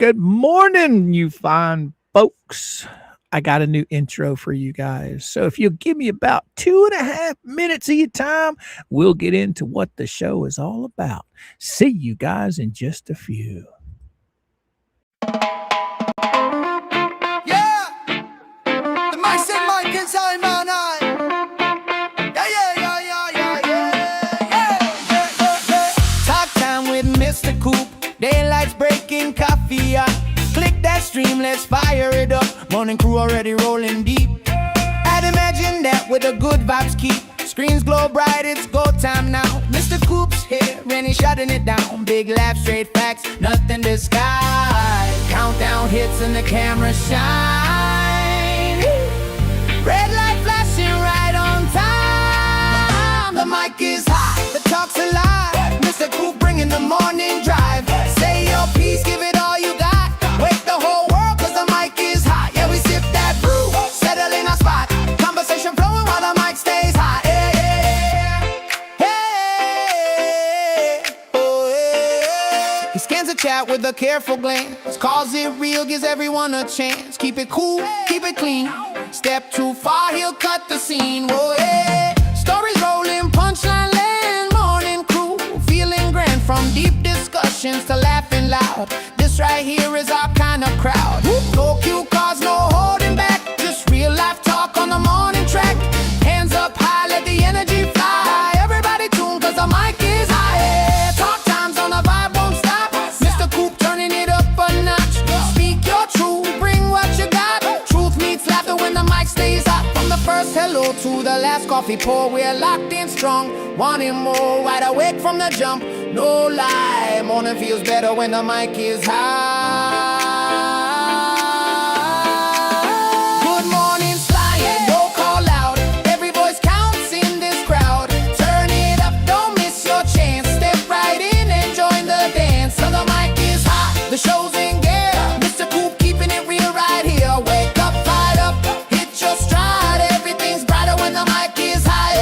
Good morning, you fine folks. I got a new intro for you guys. So if you'll give me about 2.5 minutes of your time, we'll get into what the show is all about. See you guys in just a few. Yeah, the mic said Mike inside man eye. Yeah. Talk time with MrCoop. Daylight's breaking coffee up. Click that stream, let's fire it up. Morning crew already rolling deep. I'd imagine that with a good vibes keep. Screens glow bright, it's go time now. MrCoop's here and he's shutting it down. Big laugh, straight facts, nothing disguised. Countdown hits and the camera shine. Red light flashing right on time. The mic is hot, the talk's alive. MrCoop bringing the morning drive. Say your piece, give it all you got. Wake the whole world cause the mic is hot. Yeah, we sip that brew, settle in our spot. Conversation flowing while the mic stays hot. He scans the chat with a careful glance. Calls it real, gives everyone a chance. Keep it cool, keep it clean. Step too far, he'll cut the scene. Whoa, yeah. Stories rolling, punchline land. Morning crew, feeling grand. From deep discussions to laughing loud. This right here is our kind of crowd. No cue cards, no holding back. Just real life talk on the morning track. Hands up high, let the energy fly. Everybody tune cause the mic is high. Yeah. Talk times on the vibe won't stop. MrCoop turning it up a notch. Speak your truth, bring what you got. Truth meets laughter when the mic stays hot. From the first hello to the last coffee pour, we're locked in strong. Wanting more, wide awake from the jump. No lie, morning feels better when the mic is high. Good morning's flying, no call out. Every voice counts in this crowd. Turn it up, don't miss your chance. Step right in and join the dance. So the mic is hot, the show's in gear. MrCoop keeping it real right here. Wake up, fired up, hit your stride. Everything's brighter when the mic is high.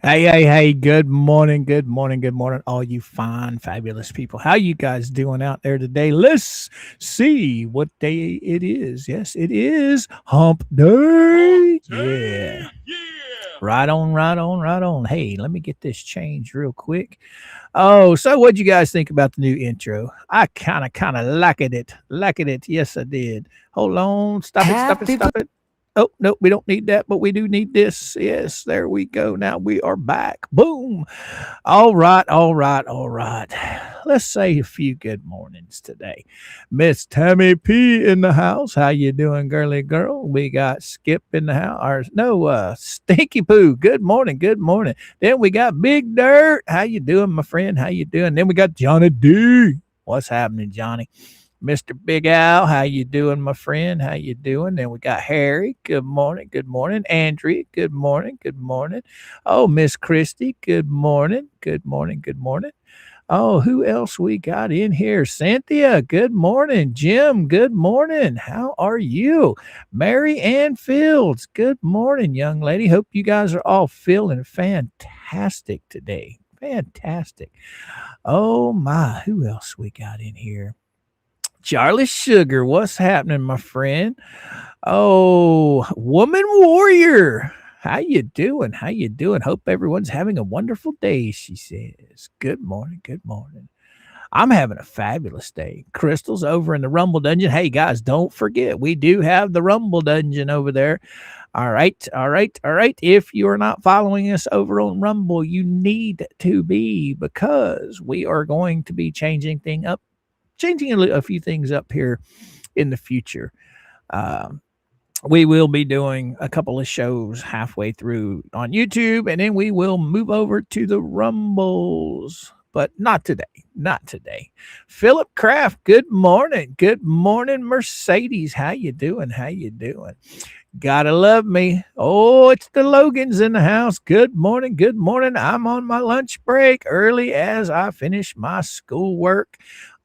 Hey, good morning, all you fine, fabulous people. How you guys doing out there today? Let's see what day it is. Yes, it is hump day. Yeah. Right on. Hey, let me get this changed real quick. Oh, so what'd you guys think about the new intro? I kind of liked it. Yes, I did. Hold on. Stop it. Oh, no, we don't need that, but we do need this. Yes, there we go. Now we are back. Boom. All right. Let's say a few good mornings today. Miss Tammy P in the house. How you doing, girly girl? We got Skip in the house. Or no, Stinky Poo. Good morning. Then we got Big Dirt. How you doing, my friend? How you doing? Then we got Johnny D. What's happening, Johnny? Mr. Big Al, how you doing, my friend? How you doing? Then we got Harry. Good morning. Andrea, good morning. Oh, Miss Christy, good morning. Oh, who else we got in here? Cynthia, good morning. Jim, good morning. How are you? Mary Ann Fields, good morning, young lady. Hope you guys are all feeling fantastic today. Fantastic. Oh, my. Who else we got in here? Charlie Sugar, what's happening, my friend? Oh, Woman Warrior, how you doing? Hope everyone's having a wonderful day, she says. Good morning. I'm having a fabulous day. Crystal's over in the Rumble Dungeon. Hey, guys, don't forget, we do have the Rumble Dungeon over there. All right. If you're not following us over on Rumble, you need to be, because we are going to be changing a few things up here in the future. We will be doing a couple of shows halfway through on YouTube, and then we will move over to the Rumbles. but not today. Not today. Philip Kraft, good morning. Good morning, Mercedes. How you doing? How you doing? Gotta love me. Oh, it's the Logans in the house. Good morning. Good morning. I'm on my lunch break early as I finish my schoolwork.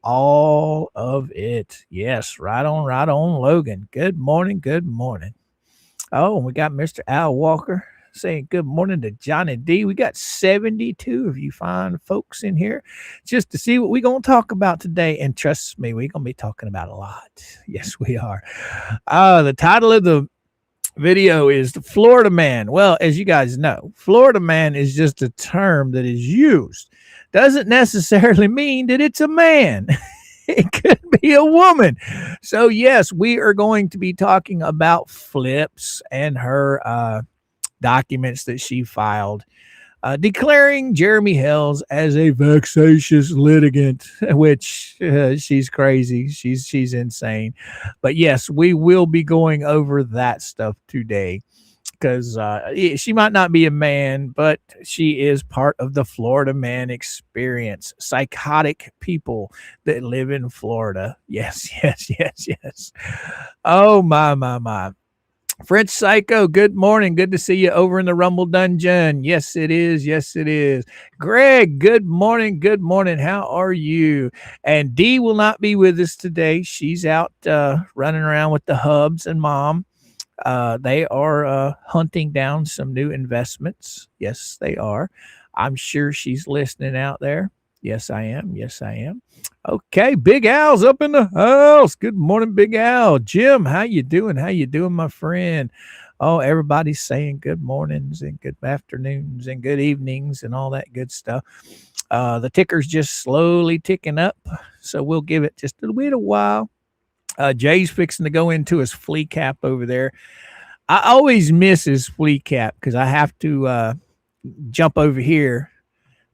All of it. Yes, right on, Logan. Good morning. Good morning. Oh, we got Mr. Al Walker saying good morning to Johnny D. We got 72 of you fine folks in here just to see what we're going to talk about today. And trust me, we're going to be talking about a lot. Yes, we are. The title of the video is the Florida man. Well, as you guys know, Florida man is just a term that is used. Doesn't necessarily mean that it's a man. It could be a woman. So yes, we are going to be talking about Flips and her documents that she filed, declaring Jeremy Hales as a vexatious litigant, which she's crazy. She's insane. But yes, we will be going over that stuff today because she might not be a man, but she is part of the Florida man experience. Psychotic people that live in Florida. Yes, yes. Oh, my. French Psycho, good morning. Good to see you over in the Rumble Dungeon. Yes, it is. Yes, it is. Greg, good morning. Good morning. How are you? And Dee will not be with us today. She's out running around with the hubs and mom. They are hunting down some new investments. Yes, they are. I'm sure she's listening out there. Yes, I am. Yes, I am. Okay, Big Al's up in the house. Good morning, Big Al. Jim, how you doing? How you doing, my friend? Oh, everybody's saying good mornings and good afternoons and good evenings and all that good stuff. The ticker's just slowly ticking up, so we'll give it just a little bit of while. Jay's fixing to go into his flea cap over there. I always miss his flea cap because I have to jump over here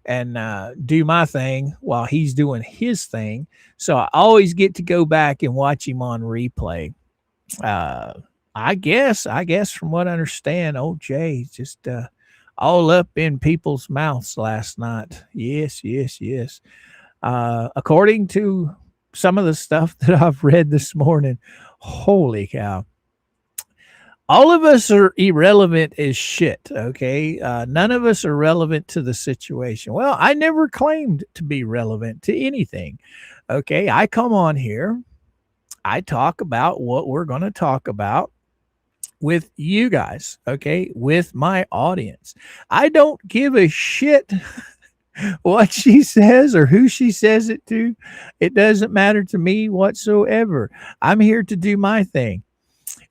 and do my thing while he's doing his thing. So I always get to go back and watch him on replay. I guess from what I understand, old Jay just all up in people's mouths last night. Yes. According to some of the stuff that I've read this morning, holy cow. All of us are irrelevant as shit, okay? None of us are relevant to the situation. Well, I never claimed to be relevant to anything, okay? I come on here. I talk about what we're going to talk about with you guys, okay? With my audience. I don't give a shit what she says or who she says it to. It doesn't matter to me whatsoever. I'm here to do my thing.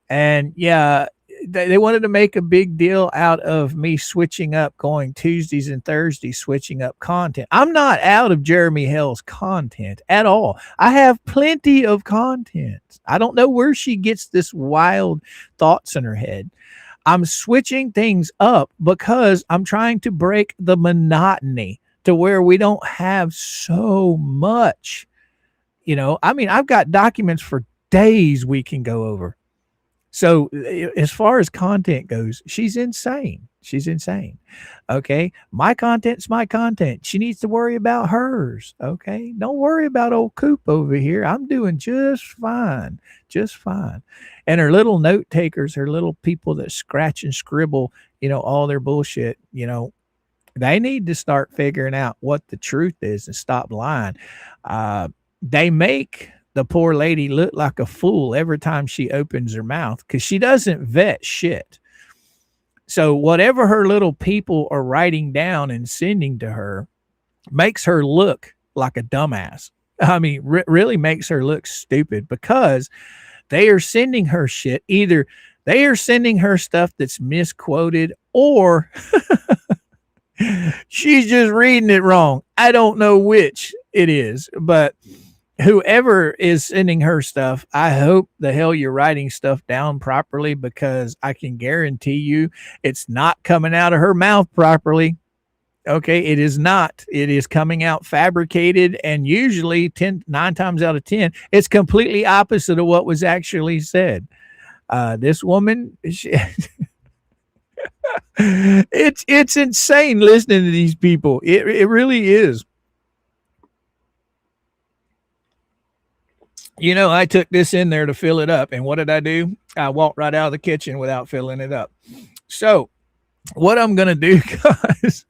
And yeah, they wanted to make a big deal out of me switching up, going Tuesdays and Thursdays, switching up content. I'm not out of Jeremy Hale's content at all. I have plenty of content. I don't know where she gets this wild thoughts in her head. I'm switching things up because I'm trying to break the monotony to where we don't have so much. You know, I mean, I've got documents for days we can go over. So as far as content goes, she's insane. She's insane. Okay. My content's my content. She needs to worry about hers. Okay. Don't worry about old Coop over here. I'm doing just fine. Just fine. And her little note takers, her little people that scratch and scribble, you know, all their bullshit, you know, they need to start figuring out what the truth is and stop lying. They make the poor lady look like a fool every time she opens her mouth because she doesn't vet shit. So whatever her little people are writing down and sending to her makes her look like a dumbass. I mean, really makes her look stupid because they are sending her shit. Either they are sending her stuff that's misquoted or she's just reading it wrong. I don't know which it is, but whoever is sending her stuff, I hope the hell you're writing stuff down properly because I can guarantee you it's not coming out of her mouth properly. Okay, it is not. It is coming out fabricated, and usually 9 times out of 10, it's completely opposite of what was actually said. This woman, it's insane listening to these people. It really is. You know, I took this in there to fill it up. And what did I do? I walked right out of the kitchen without filling it up. So, what I'm going to do, guys,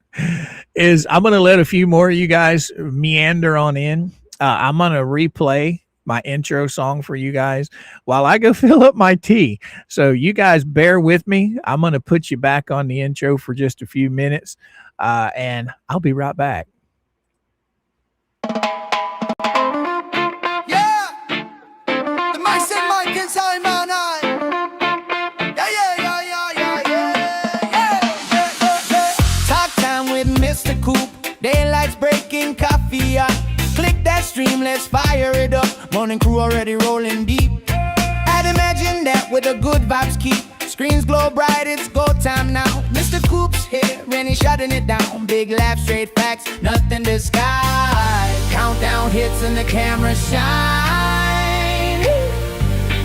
is I'm going to let a few more of you guys meander on in. I'm going to replay my intro song for you guys while I go fill up my tea. So you guys bear with me. I'm going to put you back on the intro for just a few minutes, and I'll be right back. Yeah, the mic and mic inside man eye. Yeah. Talk time with MrCoop. Daylight's breaking, coffee hot. Click that stream, let's fire it up. Morning crew already rolling deep. I'd imagine that with the good vibes keep. Screens glow bright, it's go time now. MrCoop's here, and he's shutting it down. Big laugh, straight facts, nothing disguised. Countdown hits and the camera shine.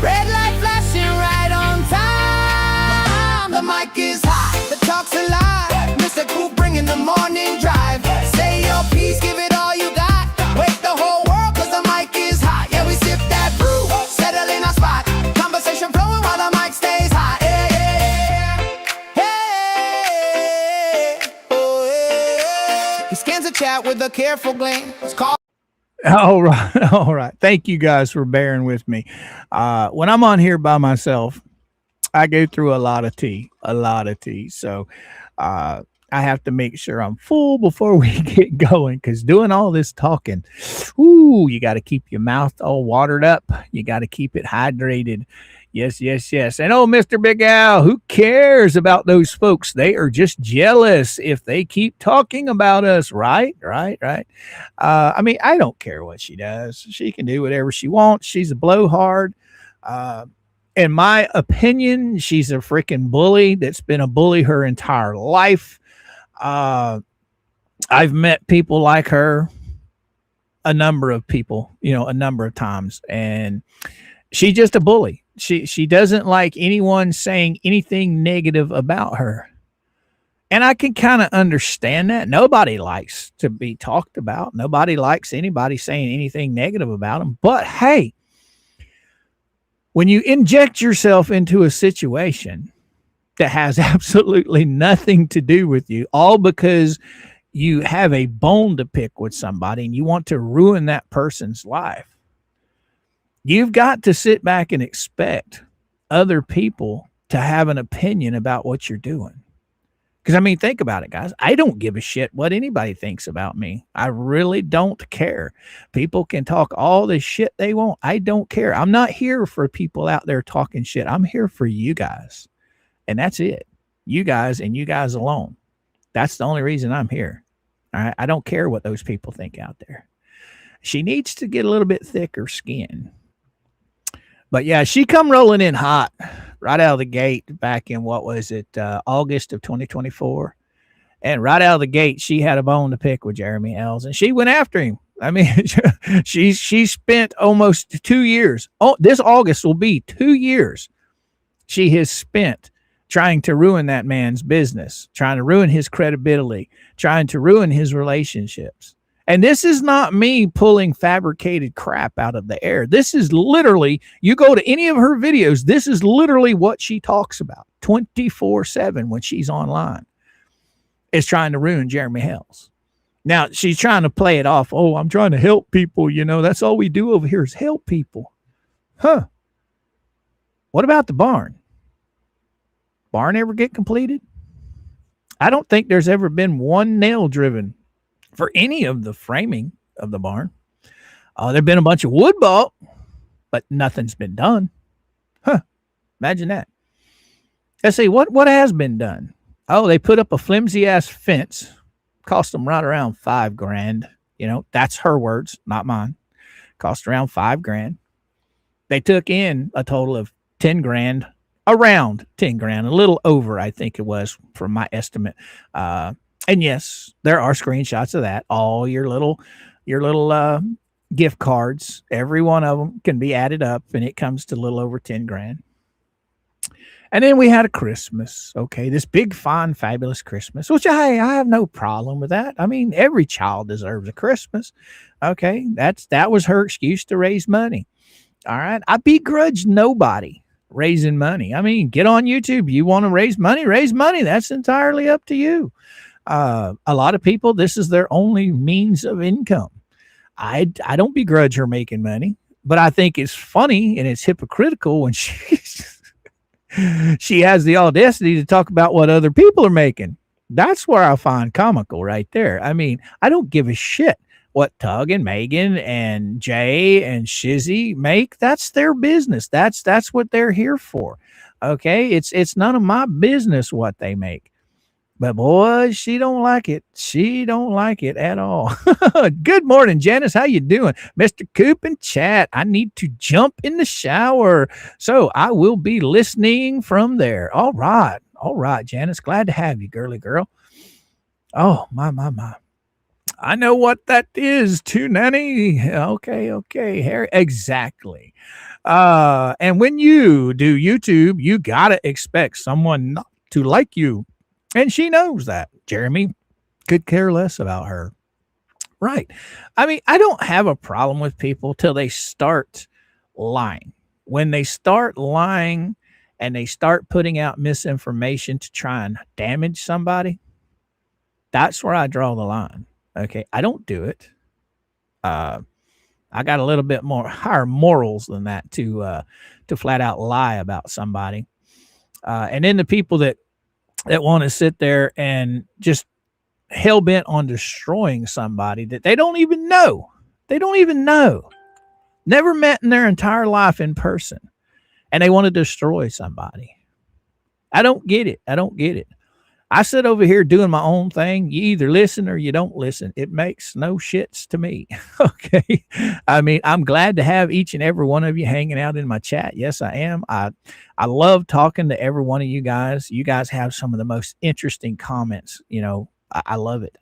Red light flashing right on time. The mic is hot, the talk's alive. MrCoop bringing the morning drive. Say your piece, give it all you got. Wake the whole world cause the mic is hot. Yeah, we sip that brew, settle in our spot. Conversation flowing while the mic stays hot. He scans the chat with a careful glance. All right. All right. Thank you guys for bearing with me. When I'm on here by myself, I go through a lot of tea. So I have to make sure I'm full before we get going, because doing all this talking, you got to keep your mouth all watered up. You got to keep it hydrated. Yes. And Mr. Big Al, who cares about those folks? They are just jealous if they keep talking about us, right? I mean, I don't care what she does. She can do whatever she wants. She's a blowhard. In my opinion, she's a freaking bully that's been a bully her entire life. I've met people like her, a number of people, a number of times, and she's just a bully. She doesn't like anyone saying anything negative about her. And I can kind of understand that. Nobody likes to be talked about. Nobody likes anybody saying anything negative about them. But hey, when you inject yourself into a situation that has absolutely nothing to do with you, all because you have a bone to pick with somebody and you want to ruin that person's life, you've got to sit back and expect other people to have an opinion about what you're doing. Because, I mean, think about it, guys. I don't give a shit what anybody thinks about me. I really don't care. People can talk all the shit they want. I don't care. I'm not here for people out there talking shit. I'm here for you guys. And that's it. You guys and you guys alone. That's the only reason I'm here. All right. I don't care what those people think out there. She needs to get a little bit thicker skin. But yeah, she come rolling in hot right out of the gate back in, what was it, August of 2024. And right out of the gate, she had a bone to pick with Jeremy Hells, and she went after him. I mean, she spent almost 2 years. Oh, this August will be 2 years she has spent trying to ruin that man's business, trying to ruin his credibility, trying to ruin his relationships. And this is not me pulling fabricated crap out of the air. This is literally, you go to any of her videos, this is literally what she talks about 24/7 when she's online, is trying to ruin Jeremy Hells. Now, she's trying to play it off. Oh, I'm trying to help people. That's all we do over here is help people. Huh. What about the barn? Barn ever get completed? I don't think there's ever been one nail driven for any of the framing of the barn. There've been a bunch of wood bought, but nothing's been done. Huh. Imagine that. Let's see, what has been done? Oh, they put up a flimsy ass fence. Cost them right around $5,000. That's her words, not mine. Cost around $5,000. They took in a total of $10,000, around $10,000, a little over, I think it was, from my estimate. And yes, there are screenshots of that. All your little gift cards, every one of them can be added up, and it comes to a little over $10,000. And then we had a Christmas. Okay, this big, fine, fabulous Christmas, which I have no problem with that. I mean, every child deserves a Christmas. Okay, that was her excuse to raise money. All right. I begrudge nobody raising money. I mean, get on YouTube. You want to raise money, raise money. That's entirely up to you. A lot of people, this is their only means of income. I don't begrudge her making money, but I think it's funny and it's hypocritical when she has the audacity to talk about what other people are making. That's where I find comical right there. I mean, I don't give a shit what Tug and Megan and Jay and Shizzy make. That's their business. That's what they're here for. Okay, it's none of my business what they make. But boy, she don't like it. She don't like it at all. Good morning, Janice. How you doing? Mr. Coop and chat. I need to jump in the shower. So I will be listening from there. All right. All right, Janice. Glad to have you, girly girl. Oh, my. I know what that is too, Nanny. Okay. Harry. Exactly. And when you do YouTube, you gotta expect someone not to like you. And she knows that. Jeremy could care less about her. Right. I mean, I don't have a problem with people till they start lying. When they start lying and they start putting out misinformation to try and damage somebody, that's where I draw the line. Okay. I don't do it. I got a little bit more higher morals than that to flat out lie about somebody. And then the people that want to sit there and just hell bent on destroying somebody that they don't even know. They don't even know. Never met in their entire life in person. And they want to destroy somebody. I don't get it. I sit over here doing my own thing. You either listen or you don't listen. It makes no shits to me. Okay. I mean, I'm glad to have each and every one of you hanging out in my chat. Yes, I am. I love talking to every one of you guys. You guys have some of the most interesting comments. You know, I love it.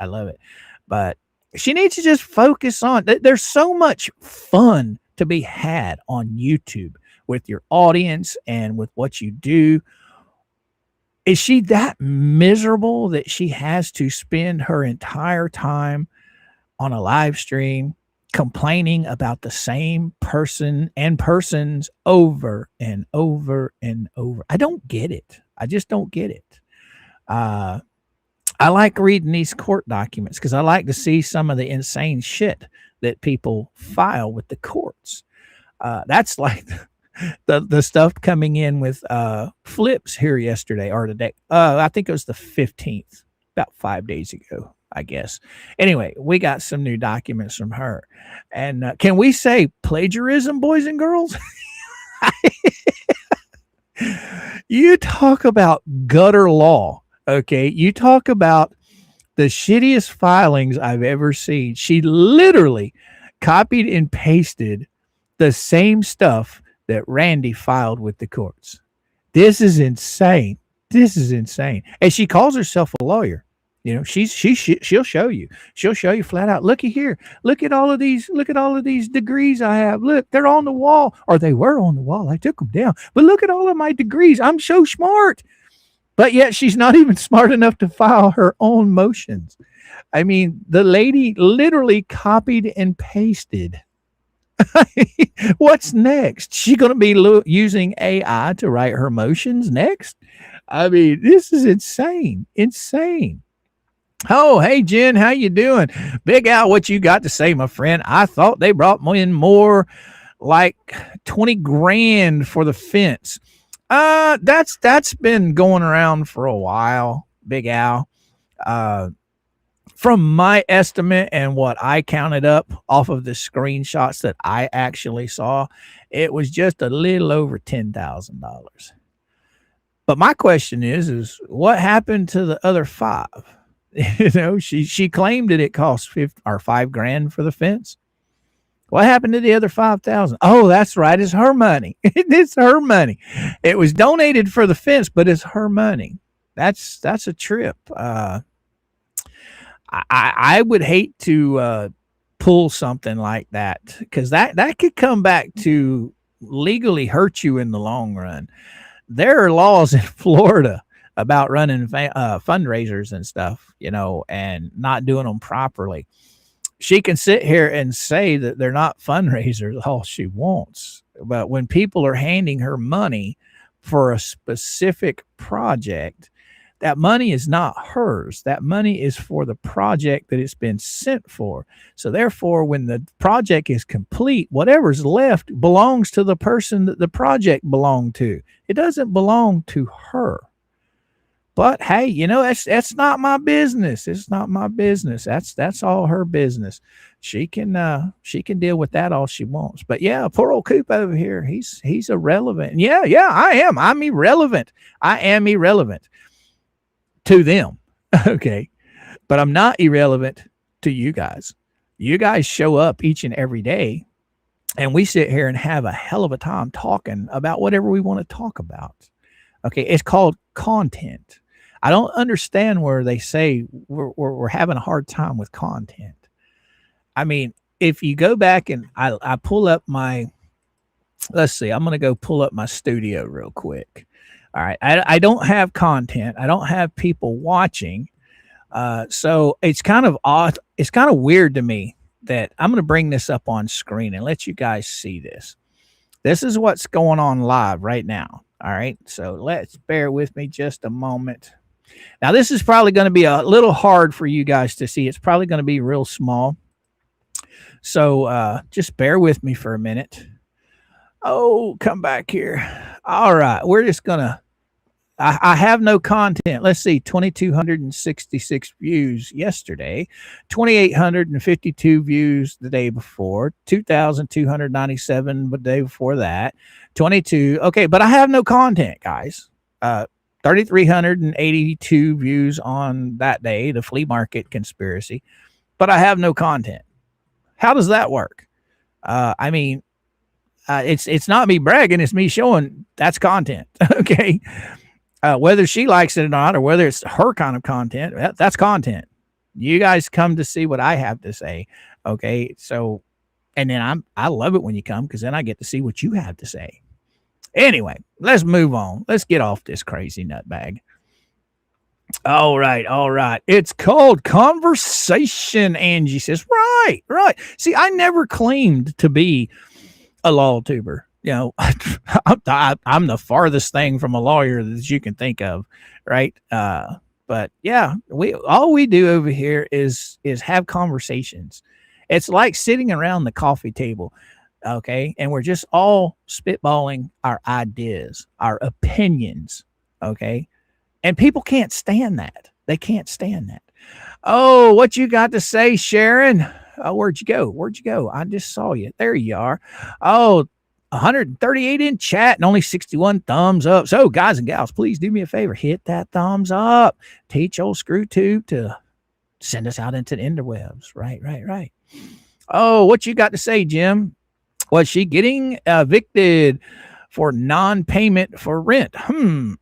But she needs to just focus on, there's so much fun to be had on YouTube with your audience and with what you do. Is she that miserable that she has to spend her entire time on a live stream complaining about the same person and persons over and over and over? I don't get it. I just don't get it. I like reading these court documents because I like to see some of the insane shit that people file with the courts. That's like the stuff coming in with Flips here yesterday or today. I think it was the 15th, about 5 days ago, I guess. Anyway, we got some new documents from her. And can we say plagiarism, boys and girls? You talk about gutter law, okay? You talk about the shittiest filings I've ever seen. She literally copied and pasted the same stuff that Randy filed with the courts. This is insane. And she calls herself a lawyer. You know, she'll show you. She'll show you flat out. Looky here. Look at all of these degrees I have. Look, they're on the wall. Or they were on the wall. I took them down. But look at all of my degrees. I'm so smart. But yet she's not even smart enough to file her own motions. I mean, the lady literally copied and pasted. What's next? She going to be using AI to write her motions next? I mean, this is insane. Oh, hey, Jen, how you doing? Big Al, what you got to say, my friend? I thought they brought in more like 20 grand for the fence. That's been going around for a while, Big Al. From my estimate and what I counted up off of the screenshots that I actually saw, it was just a little over $10,000. But my question is what happened to the other $5,000? You know, she claimed that it cost $5,000 for the fence. What happened to the other $5,000? Oh, that's right. It's her money. It's her money. It was donated for the fence, but it's her money. That's a trip. I would hate to pull something like that because that could come back to legally hurt you in the long run. There are laws in Florida about running fundraisers and stuff, you know, and not doing them properly. she can sit here and say that they're not fundraisers all she wants. But when people are handing her money for a specific project, that money is not hers. That money is for the project that it's been sent for. So therefore, when the project is complete, whatever's left belongs to the person that the project belonged to. It doesn't belong to her. But hey, that's not my business. It's not my business. That's all her business. She can deal with that all she wants. But yeah, poor old Coop over here, he's irrelevant. And yeah, I am. I'm irrelevant. I am irrelevant to them. Okay. But I'm not irrelevant to you guys. You guys show up each and every day, and we sit here and have a hell of a time talking about whatever we want to talk about. Okay. It's called content. I don't understand where they say we're having a hard time with content. I mean, if you go back and I pull up let's see, I'm going to go pull up my studio real quick. All right. I don't have content. I don't have people watching. So it's kind of odd. It's kind of weird to me that I'm going to bring this up on screen and let you guys see this. This is what's going on live right now. All right. So let's bear with me just a moment. Now, this is probably going to be a little hard for you guys to see. It's probably going to be real small. So just bear with me for a minute. Oh, come back here. All right. We're just going to, I have no content. Let's see, 2,266 views yesterday, 2,852 views the day before, 2,297 the day before that, 22. Okay, but I have no content, guys. 3,382 views on that day, the flea market conspiracy, but I have no content. How does that work? I mean, it's not me bragging. It's me showing that's content. Okay. Whether she likes it or not, or whether it's her kind of content, that's content. You guys come to see what I have to say. Okay. So, and then I love it when you come, because then I get to see what you have to say. Anyway, let's move on. Let's get off this crazy nutbag. All right. It's called conversation, Angie says. Right. See, I never claimed to be a law tuber. I'm the farthest thing from a lawyer that you can think of, right? But yeah, all we do over here is have conversations. It's like sitting around the coffee table, okay? And we're just all spitballing our ideas, our opinions, okay? And people can't stand that. They can't stand that. Oh, what you got to say, Sharon? Oh, where'd you go? I just saw you. There you are. Oh, 138 in chat and only 61 thumbs up. So, guys and gals, please do me a favor. Hit that thumbs up. Teach old ScrewTube to send us out into the interwebs. Right. Oh, what you got to say, Jim? Was she getting evicted for non-payment for rent?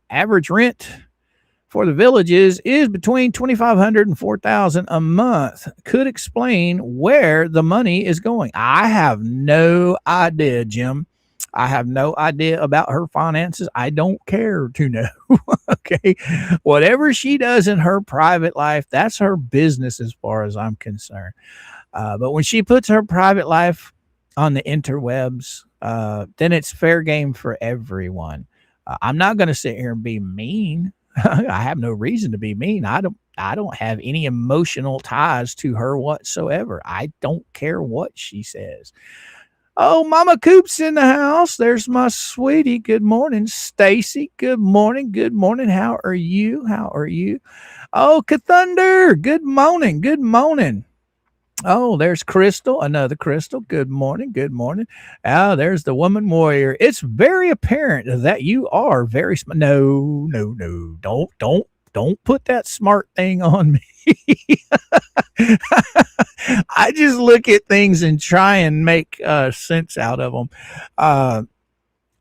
Average rent for the villages is between $2,500 and $4,000 a month. Could explain where the money is going. I have no idea, Jim. I have no idea about her finances. I don't care to know. Okay. Whatever she does in her private life, that's her business as far as I'm concerned. But when she puts her private life on the interwebs, then it's fair game for everyone. I'm not going to sit here and be mean. I have no reason to be mean. I don't have any emotional ties to her whatsoever. I don't care what she says. Oh, Mama Coop's in the house. There's my sweetie. Good morning, Stacy. Good morning. How are you? Oh, Cathunder. Good morning. Oh, there's Crystal, another Crystal. Good morning. Oh, there's the woman warrior. It's very apparent that you are very smart. No. Don't put that smart thing on me. I just look at things and try and make sense out of them.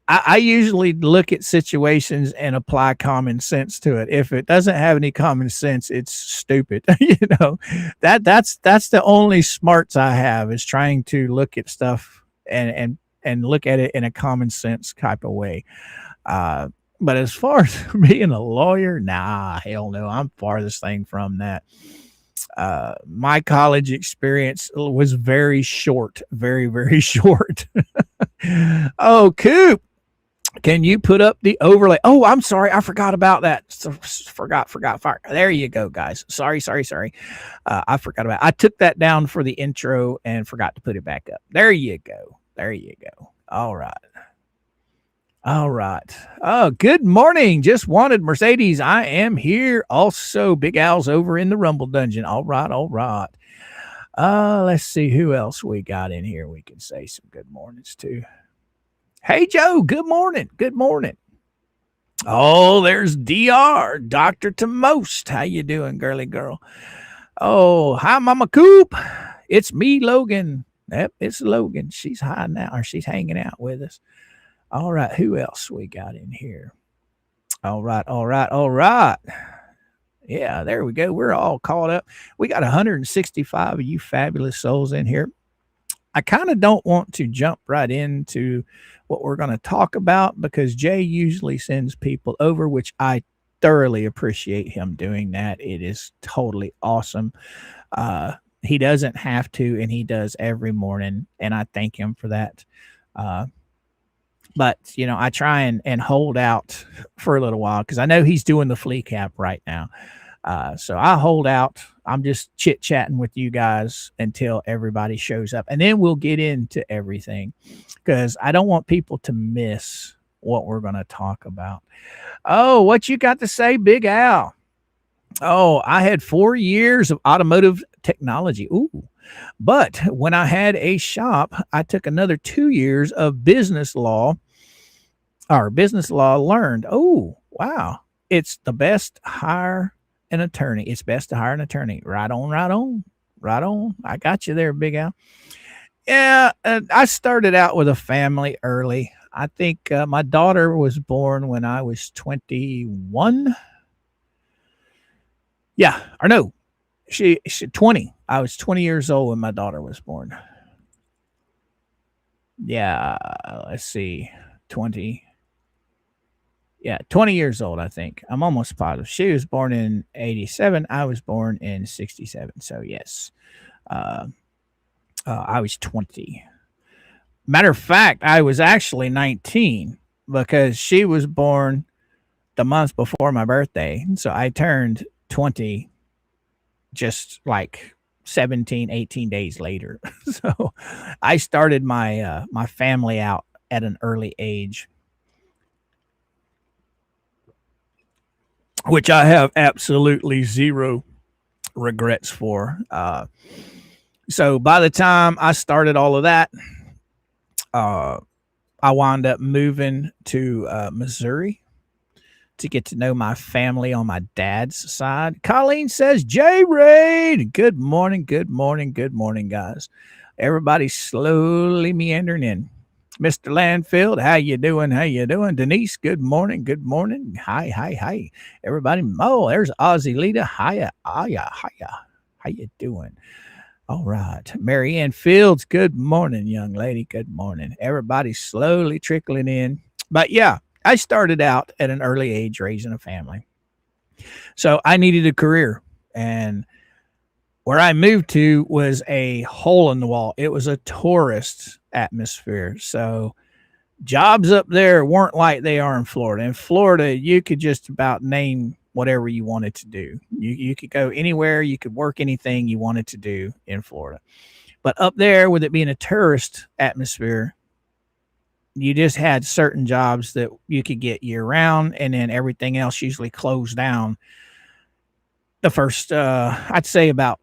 I usually look at situations and apply common sense to it. If it doesn't have any common sense, it's stupid. That's the only smarts I have, is trying to look at stuff and look at it in a common sense type of way. But as far as being a lawyer, nah, hell no, I'm farthest thing from that. My college experience was very short, very, very short. Oh, Coop, can you put up the overlay? Oh, I'm sorry. I forgot about that. Forgot. There you go, guys. Sorry. I forgot about it. I took that down for the intro and forgot to put it back up. There you go. All right. Oh, good morning. Just wanted Mercedes. I am here. Also, Big Al's over in the Rumble Dungeon. All right. Let's see who else we got in here. We can say some good mornings to. Hey, Joe. Good morning. Oh, there's DR, Dr. to Most. How you doing, girly girl? Oh, hi, Mama Coop. It's me, Logan. Yep, it's Logan. She's hiding out, or she's hanging out with us. All right, who else we got in here? All right. Yeah, there we go. We're all caught up. We got 165 of you fabulous souls in here. I kind of don't want to jump right into what we're going to talk about because Jay usually sends people over, which I thoroughly appreciate him doing that. It is totally awesome. He doesn't have to, and he does every morning, and I thank him for that. But, I try and hold out for a little while because I know he's doing the flea cap right now. So I hold out. I'm just chit-chatting with you guys until everybody shows up. And then we'll get into everything because I don't want people to miss what we're going to talk about. Oh, what you got to say, Big Al? Oh, I had 4 years of automotive technology. Ooh. But when I had a shop, I took another 2 years of business law learned. Oh, wow. It's the best hire an attorney. It's best to hire an attorney. Right on. I got you there, Big Al. Yeah, I started out with a family early. I think my daughter was born when I was 21. Yeah, or no, she 20. I was 20 years old when my daughter was born. Yeah, let's see, 20. Yeah, 20 years old, I think. I'm almost positive. She was born in 87. I was born in 67. So, yes, I was 20. Matter of fact, I was actually 19 because she was born the month before my birthday. So I turned 20 just like 17, 18 days later. So I started my my family out at an early age, which I have absolutely zero regrets for. So by the time I started all of that, I wound up moving to Missouri to get to know my family on my dad's side. Colleen says, J Raid, good morning, guys. Everybody's slowly meandering in. Mr. Landfield, how you doing? Denise, good morning. Hi. Everybody, there's Ozzy Lita. Hiya. How you doing? All right. Marianne Fields, good morning, young lady. Good morning. Everybody's slowly trickling in. But yeah, I started out at an early age raising a family. So I needed a career. And where I moved to was a hole in the wall. It was a tourist atmosphere. So jobs up there weren't like they are in Florida. In Florida, you could just about name whatever you wanted to do. You could go anywhere. You could work anything you wanted to do in Florida. But up there, with it being a tourist atmosphere, you just had certain jobs that you could get year round, and then everything else usually closed down the first, I'd say about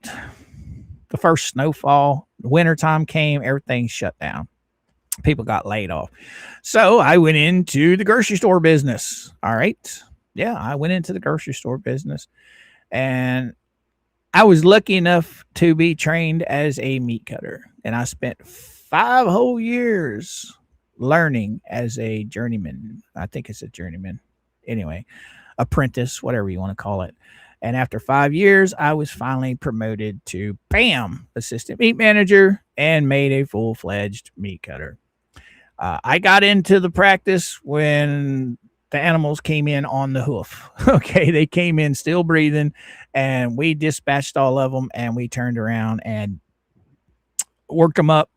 the first snowfall. Wintertime came, everything shut down. People got laid off. So I went into the grocery store business. All right. Yeah, I went into the grocery store business, and I was lucky enough to be trained as a meat cutter. And I spent 5 whole years learning as a journeyman. I think it's a journeyman. Anyway, apprentice, whatever you want to call it. And after 5 years, I was finally promoted to, bam, assistant meat manager and made a full-fledged meat cutter. I got into the practice when the animals came in on the hoof. Okay, they came in still breathing, and we dispatched all of them, and we turned around and worked them up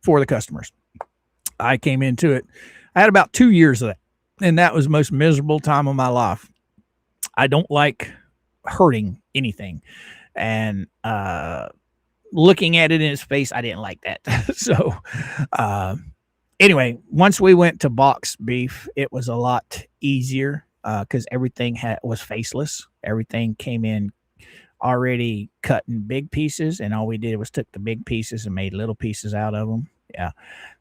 for the customers. I came into it. I had about 2 years of that, and that was the most miserable time of my life. I don't like hurting anything, and looking at it in its face, I didn't like that. So, uh, anyway, once we went to box beef, it was a lot easier because everything was faceless. Everything came in already cut in big pieces, and all we did was took the big pieces and made little pieces out of them. Yeah.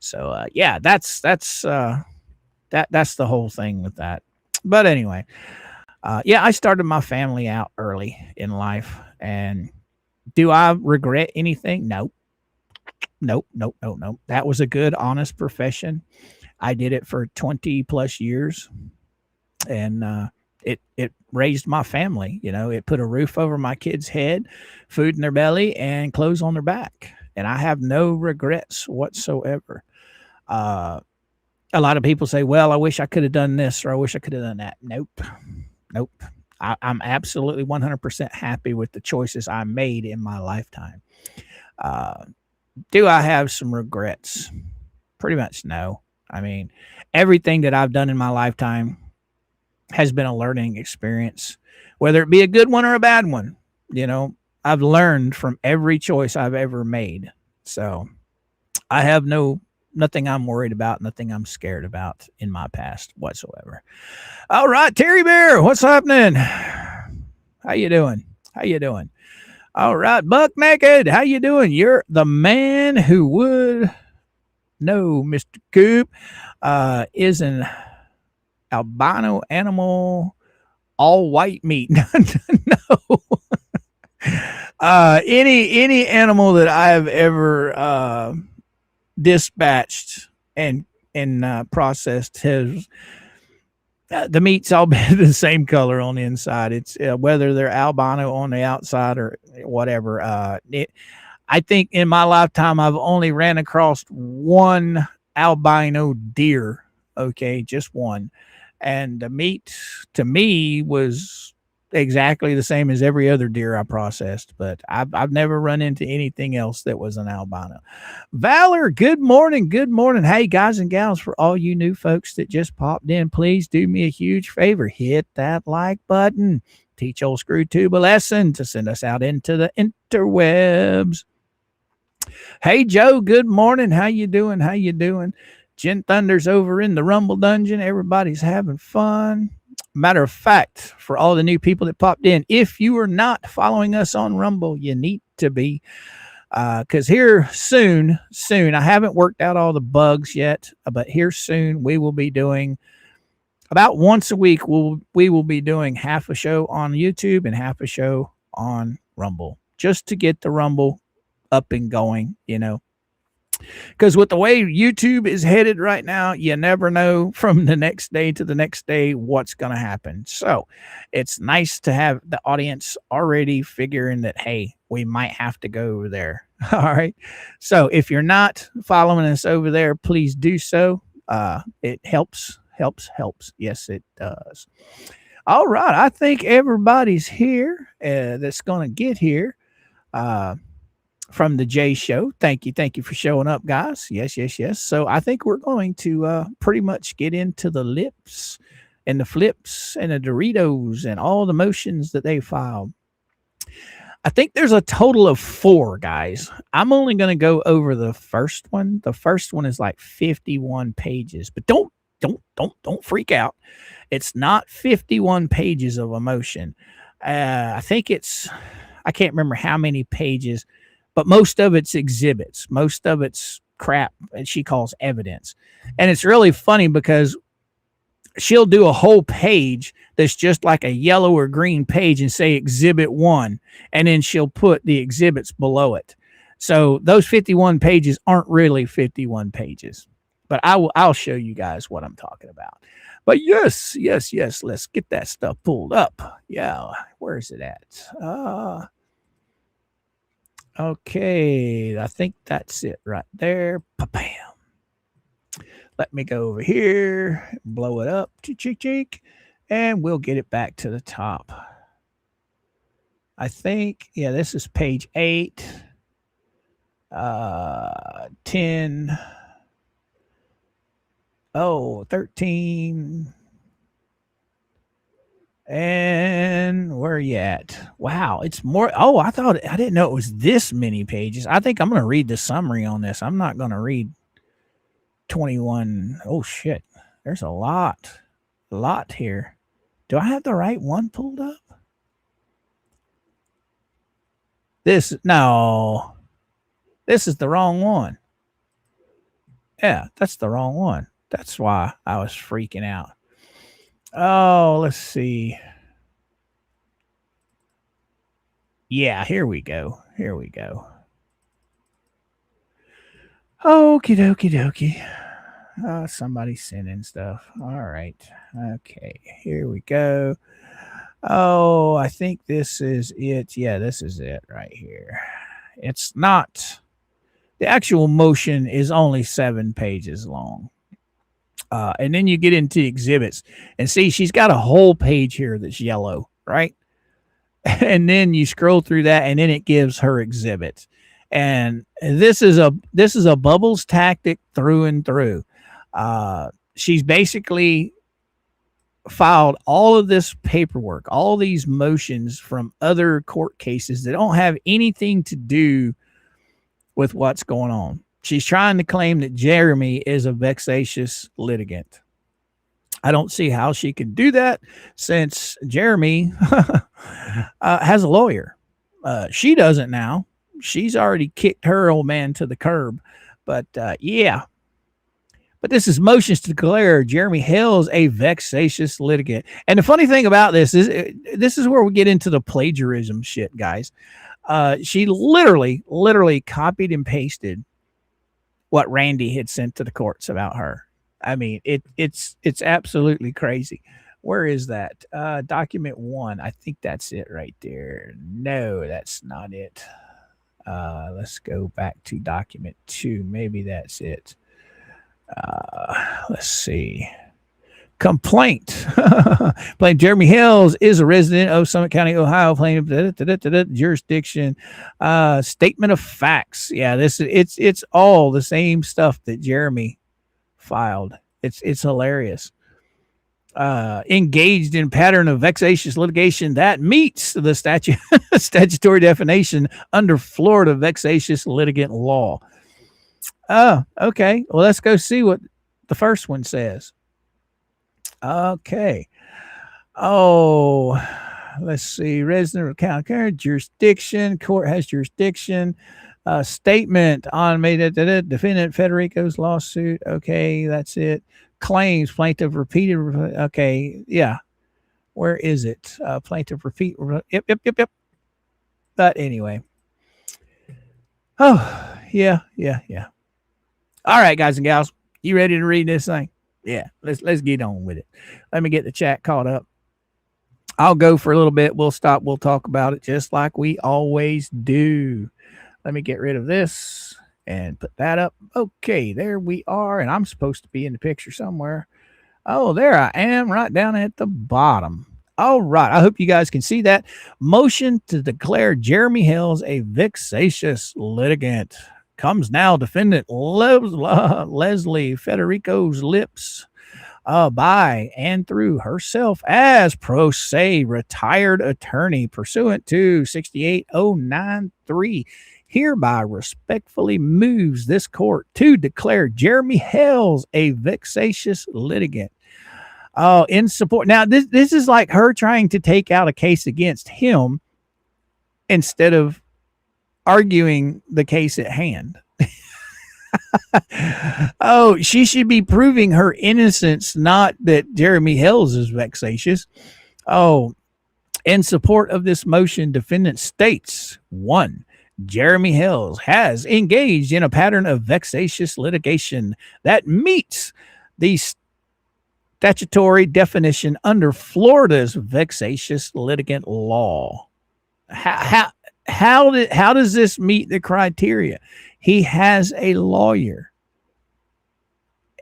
So yeah, that's that's the whole thing with that. But anyway, yeah, I started my family out early in life, and do I regret anything? No. Nope, nope, nope, nope. That was a good, honest profession. I did it for 20 plus years, and it raised my family. You know, it put a roof over my kids' head, food in their belly, and clothes on their back. And I have no regrets whatsoever. Uh, a lot of people say, "Well, I wish I could have done this, or I wish I could have done that." Nope, nope. I'm absolutely 100% happy with the choices I made in my lifetime. Uh, do I have some regrets? Pretty much no. I mean, everything that I've done in my lifetime has been a learning experience, whether it be a good one or a bad one. You know, I've learned from every choice I've ever made. So I have nothing I'm worried about, nothing I'm scared about in my past whatsoever. All right, Terry Bear, what's happening? How you doing? How you doing? All right, Buck Naked, how you doing? You're the man who would know Mr. Coop is an albino animal, all white meat. No. Any animal that I have ever dispatched and processed has the meat's all been the same color on the inside. It's whether they're albino on the outside or whatever. I think in my lifetime I've only ran across one albino deer. Okay, just one, and the meat to me was exactly the same as every other deer I processed. But I've never run into anything else that was an albino. Valor, good morning, good morning. Hey guys and gals, for all you new folks that just popped in, please do me a huge favor, hit that like button. Teach old screw tube a lesson to send us out into the interwebs. Hey Joe, good morning. How you doing? How you doing? Jen Thunder's over in the Rumble Dungeon. Everybody's having fun. Matter of fact, for all the new people that popped in, if you are not following us on Rumble, you need to be. Because here soon, I haven't worked out all the bugs yet, but here soon we will be doing about once a week. We will be doing half a show on YouTube and half a show on Rumble, just to get the Rumble up and going, you know. Because with the way YouTube is headed right now, you never know from the next day to the next day what's going to happen. So it's nice to have the audience already figuring that, hey, we might have to go over there. All right. So if you're not following us over there, please do so. It helps. Yes, it does. All right. I think everybody's here that's going to get here. From the J Show. Thank you for showing up, guys. Yes. So I think we're going to pretty much get into the lips and the flips and the Doritos and all the motions that they filed. I think there's a total of 4, guys. I'm only going to go over the first one. The first one is like 51 pages, but don't freak out. It's not 51 pages of emotion. I think I can't remember how many pages, but most of it's exhibits. Most of it's crap and she calls evidence. And it's really funny because she'll do a whole page that's just like a yellow or green page and say exhibit 1. And then she'll put the exhibits below it. So those 51 pages aren't really 51 pages. But I'll show you guys what I'm talking about. But yes. Let's get that stuff pulled up. Yeah. Where is it at? Okay, I think that's it right there. Bam. Let me go over here, blow it up, cheek, and we'll get it back to the top. I think, yeah, this is page 8, 10, 13. And where are you at? Wow, it's more. Oh, I didn't know it was this many pages. I think I'm going to read the summary on this. I'm not going to read 21. Oh, shit. There's a lot here. Do I have the right one pulled up? No. This is the wrong one. Yeah, that's the wrong one. That's why I was freaking out. Oh, let's see. Yeah, here we go. Okie dokie. Somebody's sending stuff. All right. Okay, here we go. Oh, I think this is it. Yeah, this is it right here. It's not. The actual motion is only 7 pages long. And then you get into exhibits and see she's got a whole page here that's yellow, right? And then you scroll through that and then it gives her exhibit. And this is a bubbles tactic through and through. She's basically filed all of this paperwork, all these motions from other court cases that don't have anything to do with what's going on. She's trying to claim that Jeremy is a vexatious litigant. I don't see how she can do that since Jeremy has a lawyer. She doesn't now. She's already kicked her old man to the curb. But yeah. But this is motions to declare Jeremy Hales a vexatious litigant. And the funny thing about this is where we get into the plagiarism shit, guys. She literally copied and pasted what Randy had sent to the courts about her. I mean, it's absolutely crazy. Where is that? Document 1. I think that's it right there. No, that's not it. Let's go back to document 2. Maybe that's it. Let's see. Complaint. Plaintiff Jeremy Hales is a resident of Summit County, Ohio. Plaintiff jurisdiction. Statement of facts. Yeah, it's all the same stuff that Jeremy filed. It's hilarious. Engaged in pattern of vexatious litigation that meets the statutory definition under Florida vexatious litigant law. Oh, okay. Well, let's go see what the first one says. Okay. Oh, let's see. Resident of county jurisdiction. Court has jurisdiction. Statement on defendant Federico's lawsuit. Okay, that's it. Claims plaintiff repeated. Okay, yeah. Where is it? Plaintiff repeat. Yep. But anyway. Oh, yeah. All right, guys and gals, you ready to read this thing? Yeah, let's get on with it. Let me get the chat caught up. I'll go for a little bit. We'll stop. We'll talk about it just like we always do. Let me get rid of this and put that up. Okay, there we are. And I'm supposed to be in the picture somewhere. Oh, there I am right down at the bottom. All right. I hope you guys can see that. Motion to declare Jeremy Hales a vexatious litigant. Comes now defendant Leslie Federico's lips by and through herself as pro se retired attorney pursuant to 68093 hereby respectfully moves this court to declare Jeremy Hales a vexatious litigant. In support. Now, this is like her trying to take out a case against him instead of arguing the case at hand. Oh, she should be proving her innocence, not that Jeremy Hales is vexatious. Oh, in support of this motion, defendant states, 1, Jeremy Hales has engaged in a pattern of vexatious litigation that meets the statutory definition under Florida's vexatious litigant law. How does this meet the criteria? He has a lawyer.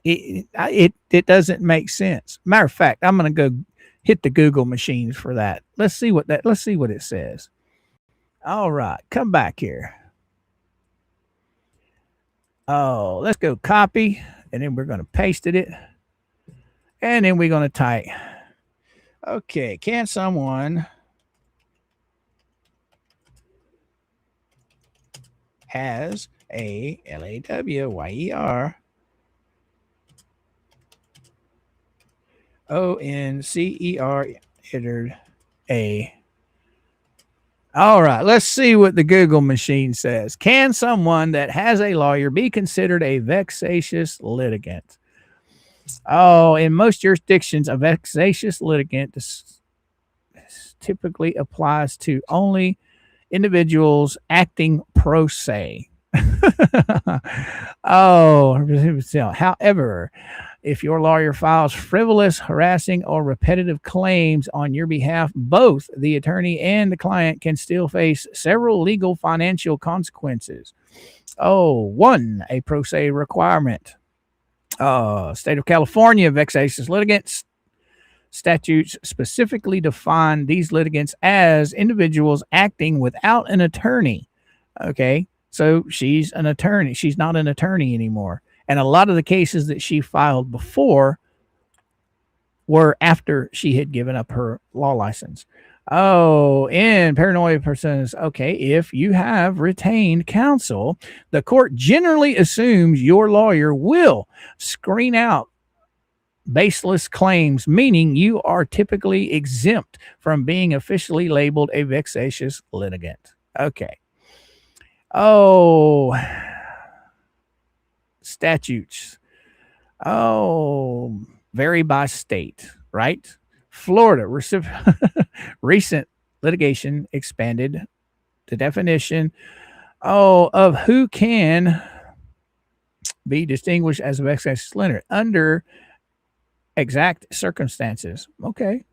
It doesn't make sense. Matter of fact, I'm going to go hit the Google machines for that. Let's see what it says. All right, come back here. Oh, let's go copy, and then we're going to paste it, and then we're going to type. Okay, can someone has a LAWYER ONCER entered a. All right, let's see what the Google machine says. Can someone that has a lawyer be considered a vexatious litigant? Oh, in most jurisdictions, a vexatious litigant typically applies to only individuals acting pro se. However, if your lawyer files frivolous, harassing, or repetitive claims on your behalf, both the attorney and the client can still face several legal financial consequences. Oh, one, a pro se requirement. State of California vexatious litigants statutes specifically define these litigants as individuals acting without an attorney. Okay, so she's an attorney. She's not an attorney anymore. And a lot of the cases that she filed before were after she had given up her law license. Oh, in paranoia persons, okay, if you have retained counsel, the court generally assumes your lawyer will screen out baseless claims, meaning you are typically exempt from being officially labeled a vexatious litigant. Okay. Oh, statutes. Oh, vary by state, right? Florida, recent litigation expanded the definition of who can be distinguished as a vexatious litigant under exact circumstances. Okay.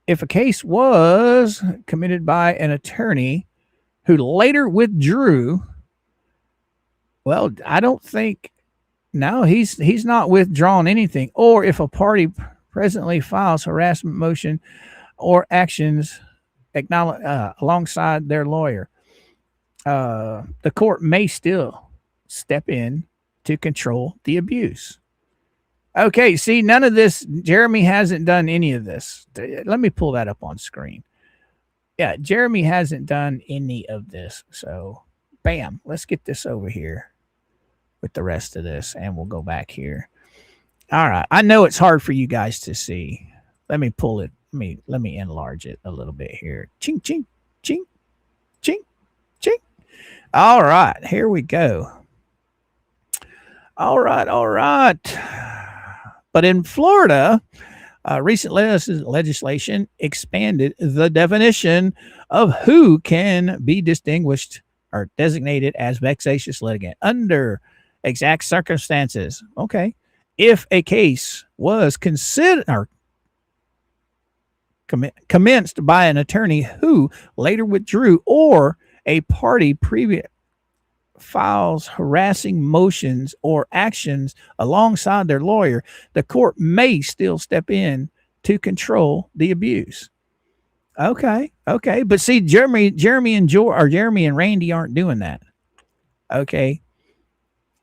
If a case was committed by an attorney who later withdrew, well, I don't think, no, he's not withdrawn anything. Or if a party presently files harassment motion or actions alongside their lawyer, the court may still step in to control the abuse. Okay, see, none of this, Jeremy hasn't done any of this. Let me pull that up on screen. Yeah, Jeremy hasn't done any of this. So, bam, let's get this over here with the rest of this, and we'll go back here. All right, I know it's hard for you guys to see. Let me pull it. Let me enlarge it a little bit here. Ching, ching, ching, ching, ching. All right, here we go. All right. But in Florida, recent legislation expanded the definition of who can be distinguished or designated as vexatious litigant under exact circumstances. Okay. If a case was considered or commenced by an attorney who later withdrew, or a party previous files harassing motions or actions alongside their lawyer, the court may still step in to control the abuse. Okay. But see, Jeremy and Randy aren't doing that. Okay.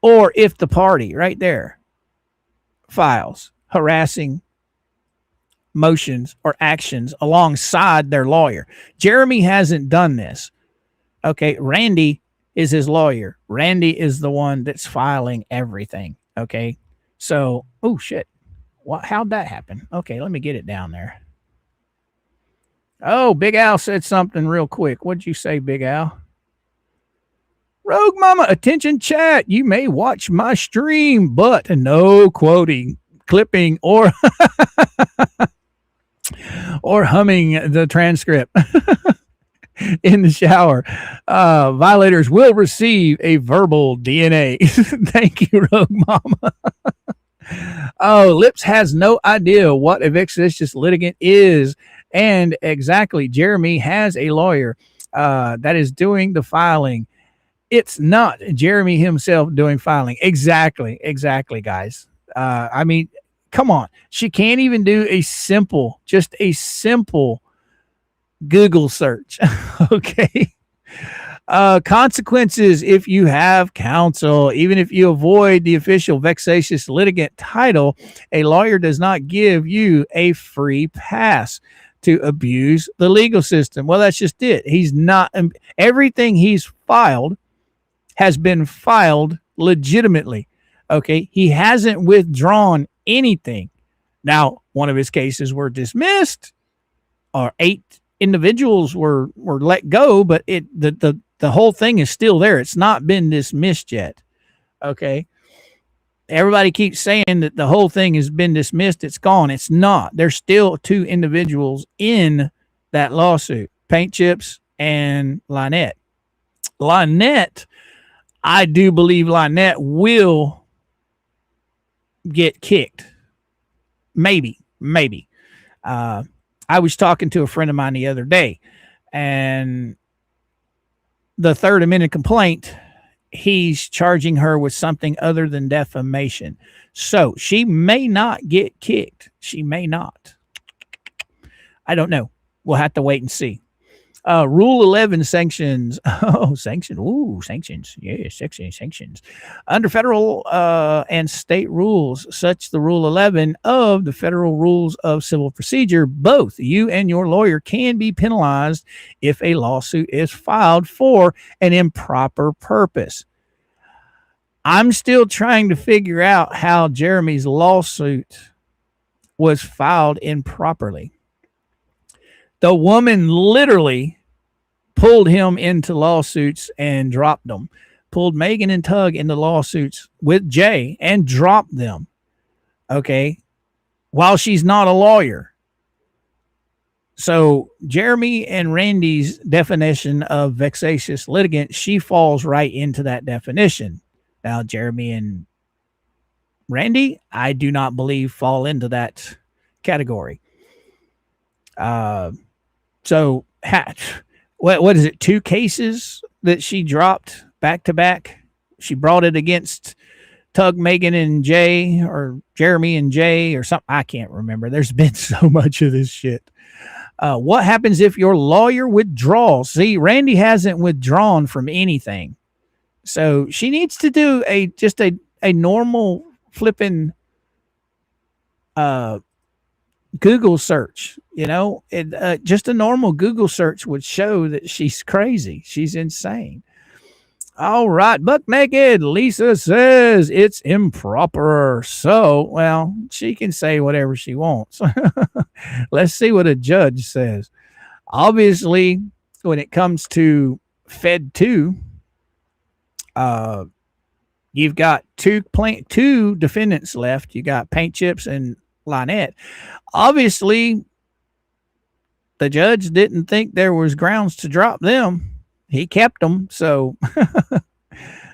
Or if the party right there files harassing motions or actions alongside their lawyer. Jeremy hasn't done this. Okay. Randy is his lawyer. Randy is the one that's filing everything. Okay. So, oh shit. How'd that happen? Okay, let me get it down there. Oh, Big Al said something real quick. What'd you say, Big Al? Rogue Mama, attention chat. You may watch my stream, but no quoting, clipping, or or humming the transcript. In the shower. Violators will receive a verbal DNA. Thank you, Rogue Mama. Oh, Lips has no idea what a vexatious litigant is. And exactly, Jeremy has a lawyer that is doing the filing. It's not Jeremy himself doing filing. Exactly, guys. I mean, come on. She can't even do just a simple Google search. Okay. Consequences if you have counsel. Even if you avoid the official vexatious litigant title, a lawyer does not give you a free pass to abuse the legal system. Well, that's just it. He's not, everything he's filed has been filed legitimately. Okay. He hasn't withdrawn anything. Now, one of his cases were dismissed, or 8 individuals were let go, but the whole thing is still there. It's not been dismissed yet. Okay. Everybody keeps saying that the whole thing has been dismissed. It's gone. It's not. There's still 2 individuals in that lawsuit, Paint Chips and Lynette. Lynette, I do believe Lynette will get kicked. Maybe. I was talking to a friend of mine the other day, and the third amended complaint, he's charging her with something other than defamation. So she may not get kicked. She may not. I don't know. We'll have to wait and see. Rule 11 sanctions. Oh, sanctions. Ooh, sanctions. Yeah, sanctions. Under federal and state rules, such the Rule 11 of the Federal Rules of Civil Procedure, both you and your lawyer can be penalized if a lawsuit is filed for an improper purpose. I'm still trying to figure out how Jeremy's lawsuit was filed improperly. The woman literally pulled him into lawsuits and dropped them. Pulled Megan and Tug into lawsuits with Jay and dropped them. Okay. While she's not a lawyer. So Jeremy and Randy's definition of vexatious litigant, she falls right into that definition. Now, Jeremy and Randy, I do not believe fall into that category. So what is it? 2 cases that she dropped back to back. She brought it against Tug, Megan, and Jay, or Jeremy and Jay, or something. I can't remember. There's been so much of this shit. What happens if your lawyer withdraws? See, Randy hasn't withdrawn from anything. So she needs to do a normal flipping Google search, just a normal Google search would show that she's crazy. She's insane. All right. Buck naked. Lisa says it's improper. So, well, she can say whatever she wants. Let's see what a judge says. Obviously, when it comes to Fed 2, you've got two defendants left. You got Paint Chips and Lynette. Obviously, the judge didn't think there was grounds to drop them. He kept them, so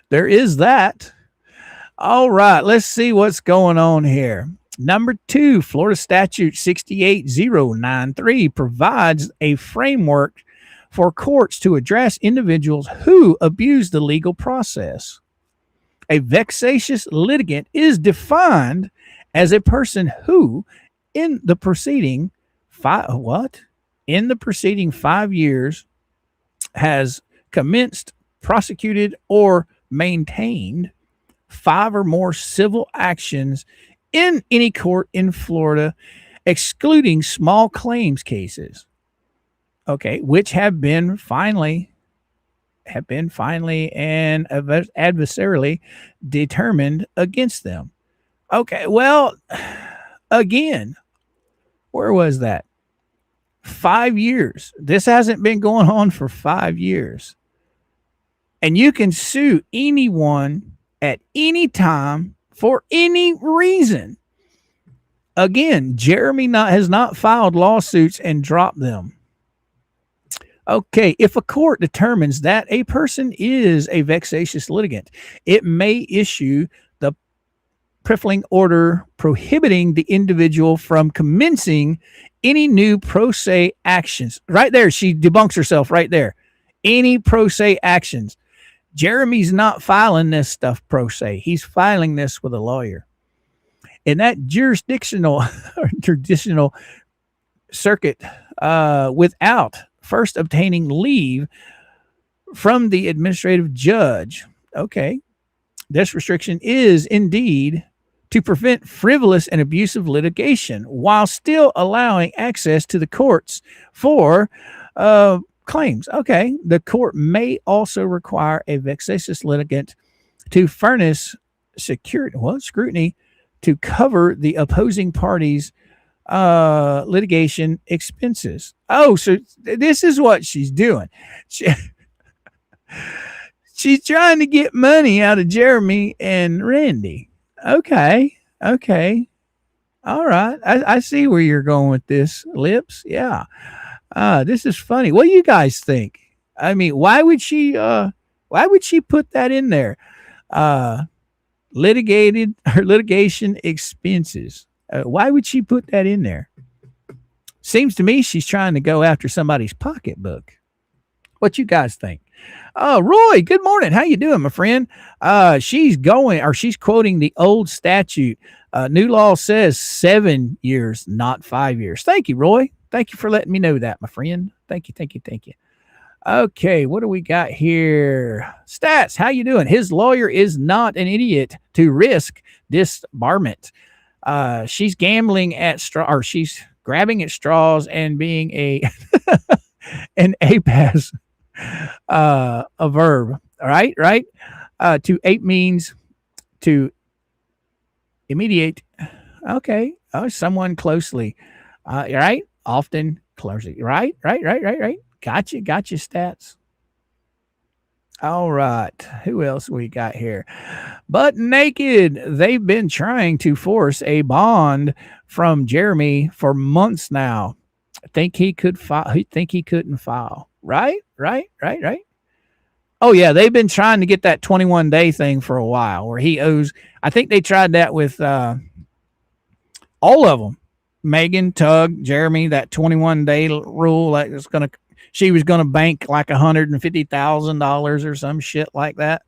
there is that. All right, let's see what's going on here. Number 2, Florida Statute 68093 provides a framework for courts to address individuals who abuse the legal process. A vexatious litigant is defined as a person who, in the preceding 5 years, has commenced, prosecuted, or maintained 5 or more civil actions in any court in Florida, excluding small claims cases. Okay, which have been finally and adversarially determined against them. Okay, well, again, where was that? 5 years. This hasn't been going on for 5 years. And you can sue anyone at any time for any reason. Again, Jeremy has not filed lawsuits and dropped them. Okay, if a court determines that a person is a vexatious litigant, it may issue the prefling order prohibiting the individual from commencing any new pro se actions. Right there, she debunks herself right there. Any pro se actions. Jeremy's not filing this stuff pro se. He's filing this with a lawyer. in that jurisdictional or traditional circuit without first obtaining leave from the administrative judge. Okay. This restriction is indeed to prevent frivolous and abusive litigation while still allowing access to the courts for claims. Okay. The court may also require a vexatious litigant to furnish scrutiny to cover the opposing party's litigation expenses. Oh, so this is what she's doing. She's trying to get money out of Jeremy and Randy. Okay. All right. I see where you're going with this, Lips. Yeah. This is funny. What do you guys think? I mean, why would she put that in there? Litigation expenses. Why would she put that in there? Seems to me she's trying to go after somebody's pocketbook. What you guys think? Roy, good morning. How you doing, my friend? She's quoting the old statute. New law says 7 years, not 5 years. Thank you, Roy. Thank you for letting me know that, my friend. Thank you. Okay, what do we got here? Stats, how you doing? His lawyer is not an idiot to risk disbarment. She's gambling at she's grabbing at straws and being an apass. A verb. All right. To ape means to immediate. Okay. Someone closely. Right. Often closely. Right. Gotcha. Stats. All right. Who else we got here? But naked. They've been trying to force a bond from Jeremy for months now. Think he couldn't file. Right. Oh yeah, they've been trying to get that 21-day thing for a while where he owes. I think they tried that with all of them. Megan, Tug, Jeremy, that 21-day rule that she was gonna bank like $150,000 or some shit like that.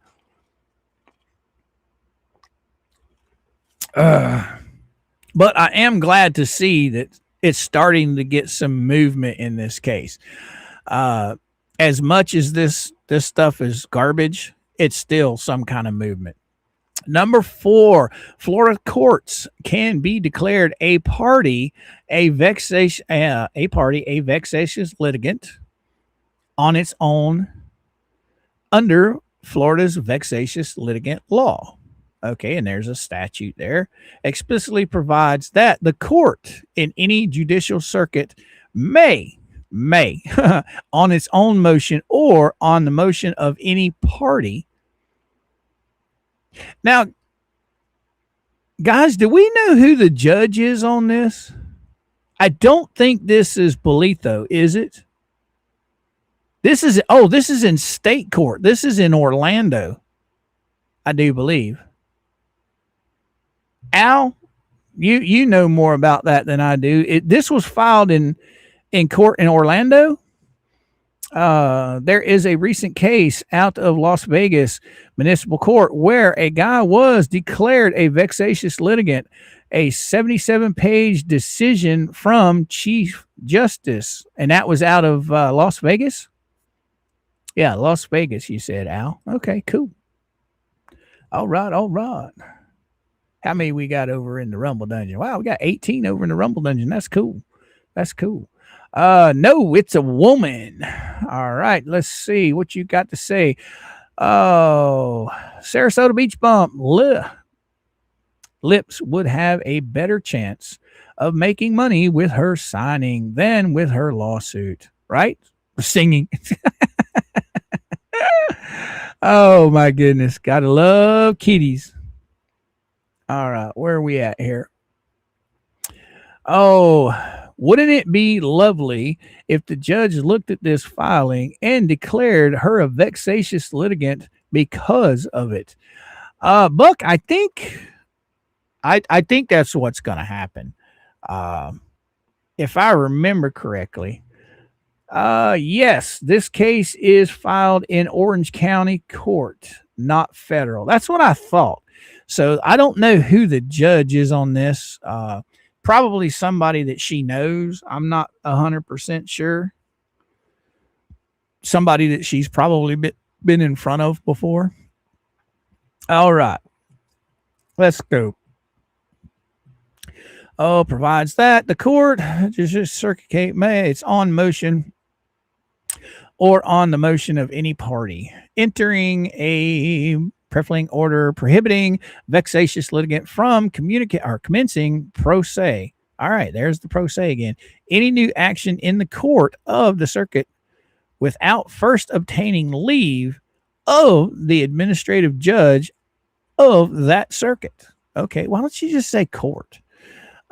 But I am glad to see that it's starting to get some movement in this case. As much as this stuff is garbage, it's still some kind of movement. Number 4, Florida courts can be declared a vexatious litigant on its own under Florida's vexatious litigant law. Okay, and there's a statute there explicitly provides that the court in any judicial circuit may on its own motion or on the motion of any party. Now, guys, do we know who the judge is on this? I don't think this is Bolito, is it? This is in state court. This is in Orlando, I do believe. Al, you know more about that than I do. This was filed in court in Orlando. There is a recent case out of Las Vegas Municipal Court where a guy was declared a vexatious litigant, a 77-page decision from Chief Justice, and that was out of Las Vegas. Yeah, Las Vegas, you said, Al. Okay, cool. All right. How many we got over in the Rumble Dungeon? Wow, we got 18 over in the Rumble Dungeon. That's cool. No, it's a woman. All right, let's see what you got to say. Oh, Sarasota Beach Bump. Lips would have a better chance of making money with her signing than with her lawsuit, right? Singing. Oh, my goodness. Gotta love kitties. All right, where are we at here? Oh, wouldn't it be lovely if the judge looked at this filing and declared her a vexatious litigant because of it? Buck, I think that's what's going to happen. If I remember correctly, Yes, this case is filed in Orange County Court, not federal. That's what I thought. So I don't know who the judge is on this. Probably somebody that she knows. I'm not 100% sure. Somebody that she's probably been in front of before. All right. Let's go. Oh, provides that the court just circuit case may it's on motion or on the motion of any party entering a preferring order prohibiting vexatious litigant from communicate or commencing pro se. All right, there's the pro se again. Any new action in the court of the circuit without first obtaining leave of the administrative judge of that circuit. Okay, why don't you just say court?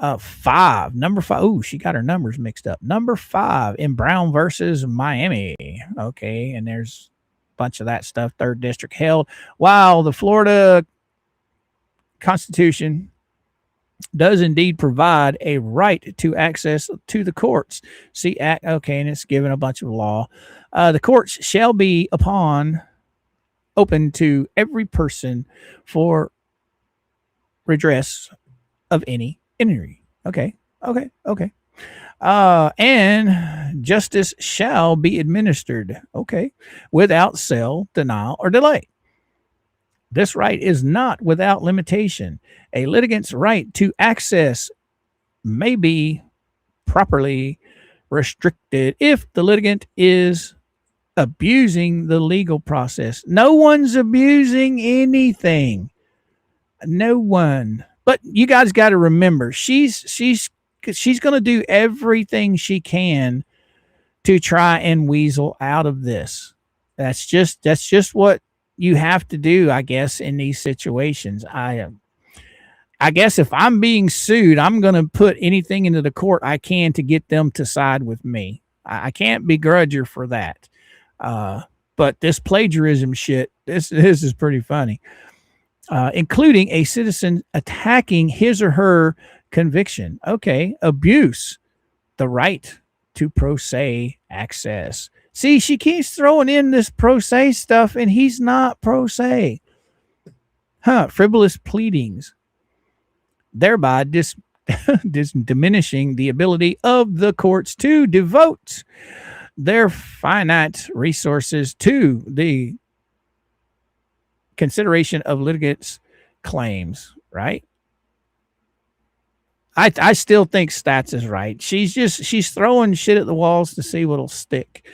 Number 5. Oh, she got her numbers mixed up. Number 5 in Brown versus Miami. Okay, and there's a bunch of that stuff. 3rd District held. While the Florida Constitution does indeed provide a right to access to the courts. See, okay, and it's given a bunch of law. The courts shall be open to every person for redress of any injury. Okay. And justice shall be administered. Okay. Without sale, denial, or delay. This right is not without limitation. A litigant's right to access may be properly restricted if the litigant is abusing the legal process. No one's abusing anything. No one. But you guys got to remember, she's going to do everything she can to try and weasel out of this. That's just what you have to do, I guess, in these situations. I guess if I'm being sued, I'm going to put anything into the court I can to get them to side with me. I can't begrudge her for that. But this plagiarism shit, this is pretty funny. Including a citizen attacking his or her conviction. Okay, abuse, the right to pro se access. See, she keeps throwing in this pro se stuff, and he's not pro se. Frivolous pleadings, thereby diminishing the ability of the courts to devote their finite resources to the consideration of litigants' claims, right? I still think Stats is right. She's throwing shit at the walls to see what'll stick.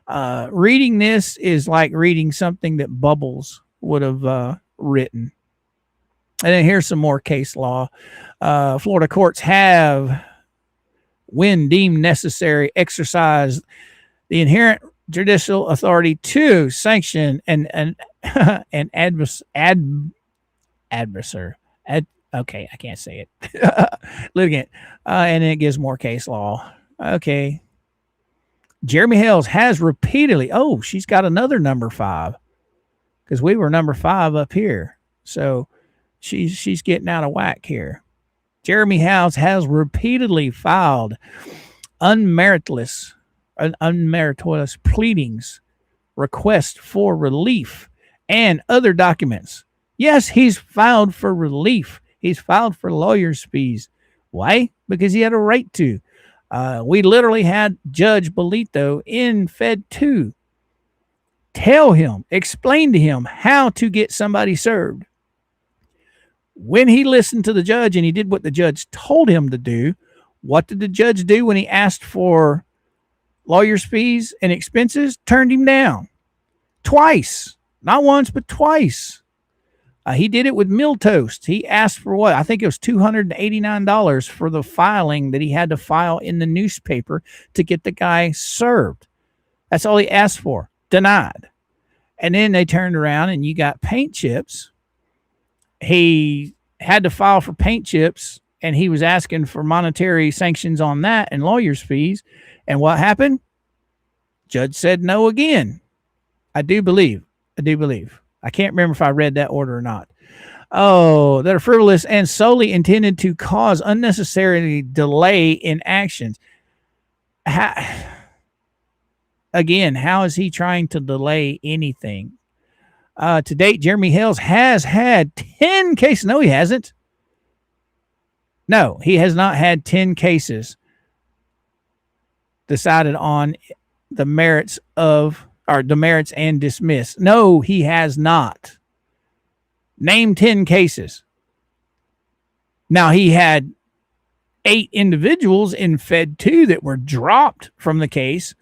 Reading this is like reading something that Bubbles would have written. And then here's some more case law. Florida courts have, when deemed necessary, exercise the inherent judicial authority to sanction an okay, I can't say it. Litigant. And then it gives more case law. Okay. Jeremy Hales has repeatedly, she's got another number 5 because we were number 5 up here. So she's getting out of whack here. Jeremy Hales has repeatedly filed unmeritorious pleadings, requests for relief, and other documents. Yes, he's filed for relief. He's filed for lawyer's fees. Why? Because he had a right to. We literally had Judge Bolito in Fed 2 explain to him how to get somebody served. When he listened to the judge and he did what the judge told him to do, what did the judge do when he asked for lawyer's fees and expenses? Turned him down. Twice. Not once, but twice. He did it with Miltoast. He asked for what? I think it was $289 for the filing that he had to file in the newspaper to get the guy served. That's all he asked for. Denied. And then they turned around and you got Paint Chips. He had to file for Paint Chips and he was asking for monetary sanctions on that and lawyer's fees. And what happened? Judge said no again. I do believe. I can't remember if I read that order or not. That are frivolous and solely intended to cause unnecessary delay in actions. Again, how is he trying to delay anything? To date, Jeremy Hales has had 10 cases. No, he hasn't. No, he has not had 10 cases decided on the merits and dismissed. No, he has not. Name 10 cases. Now, he had 8 individuals in Fed 2 that were dropped from the case,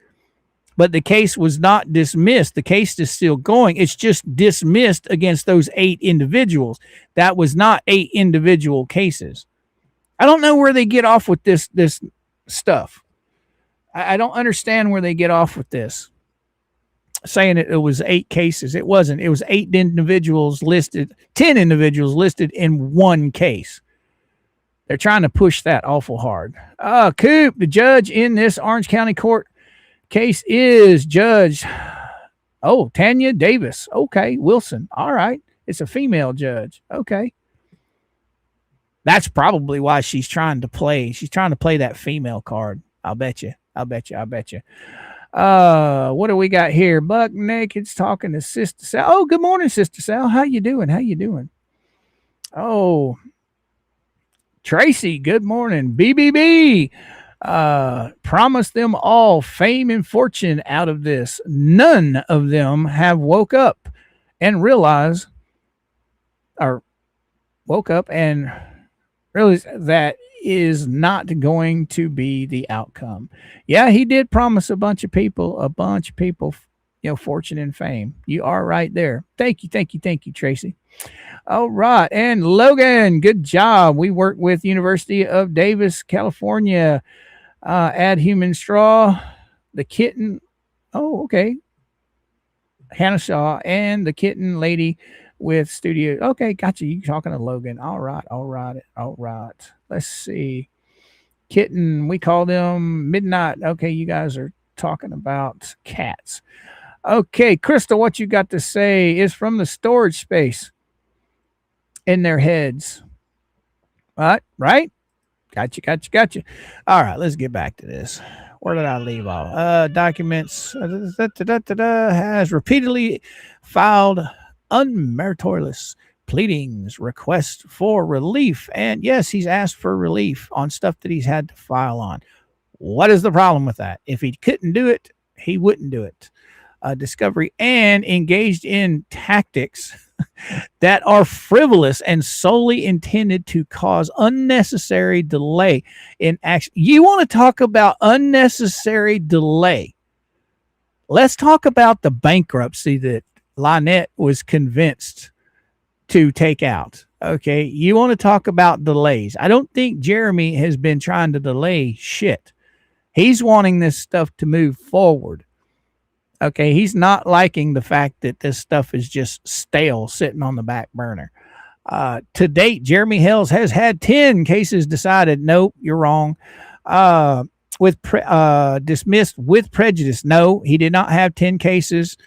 but the case was not dismissed. The case is still going. It's just dismissed against those 8 individuals. That was not 8 individual cases. I don't know where they get off with this stuff. I don't understand where they get off with this. Saying it was 8 cases. It wasn't. It was 8 individuals listed, 10 individuals listed in one case. They're trying to push that awful hard. Coop, the judge in this Orange County court case is Judge, Tanya Davis. Okay, Wilson. All right. It's a female judge. Okay. That's probably why she's trying to play. She's trying to play that female card. I'll bet you. What do we got here? Buck Naked's talking to Sister Sal. Oh, good morning, Sister Sal. How you doing? Oh, Tracy, good morning. BBB. Promise them all fame and fortune out of this. None of them have woke up and realized that is not going to be the outcome. Yeah, he did promise a bunch of people, fortune and fame. You are right there. Thank you, Tracy. All right. And Logan, good job. We work with University of Davis, California. Add human straw, the kitten. Oh, okay. Hannah Shaw and the kitten lady with studio. Okay, gotcha. You talking to Logan. All right. Let's see. Kitten, we call them Midnight. Okay, you guys are talking about cats. Okay, Crystal, what you got to say is from the storage space in their heads. Right? Gotcha. All right, let's get back to this. Where did I leave off? Documents has repeatedly filed unmeritorious pleadings, requests for relief. And yes, he's asked for relief on stuff that he's had to file on. What is the problem with that? If he couldn't do it, he wouldn't do it. Discovery and engaged in tactics that are frivolous and solely intended to cause unnecessary delay in action. You want to talk about unnecessary delay? Let's talk about the bankruptcy that Lynette was convinced to take out. Okay, you want to talk about delays? I don't think Jeremy has been trying to delay shit. He's wanting this stuff to move forward. Okay, he's not liking the fact that this stuff is just stale, sitting on the back burner. To date, Jeremy Hales has had 10 cases decided. Nope, you're wrong. Dismissed with prejudice. No, he did not have 10 cases.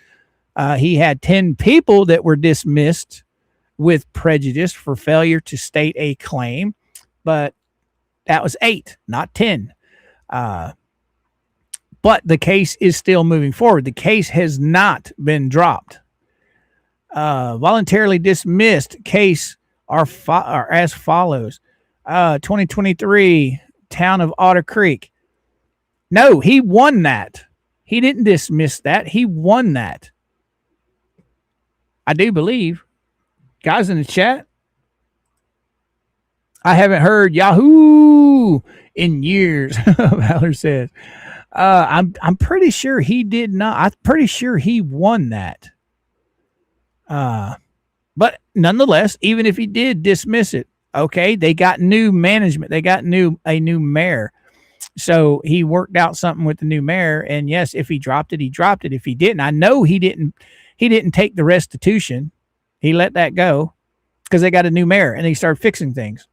He had 10 people that were dismissed with prejudice for failure to state a claim, but that was 8, not 10. But the case is still moving forward. The case has not been dropped. Voluntarily dismissed case are as follows. 2023, Town of Otter Creek. No, he won that. He didn't dismiss that. He won that. I do believe. Guys in the chat, I haven't heard Yahoo in years, Valor says. I'm pretty sure he did not. I'm pretty sure he won that. But nonetheless, even if he did dismiss it, okay, they got new management. They got a new mayor. So he worked out something with the new mayor. And yes, if he dropped it, he dropped it. If he didn't, I know he didn't take the restitution. He let that go because they got a new mayor and they started fixing things.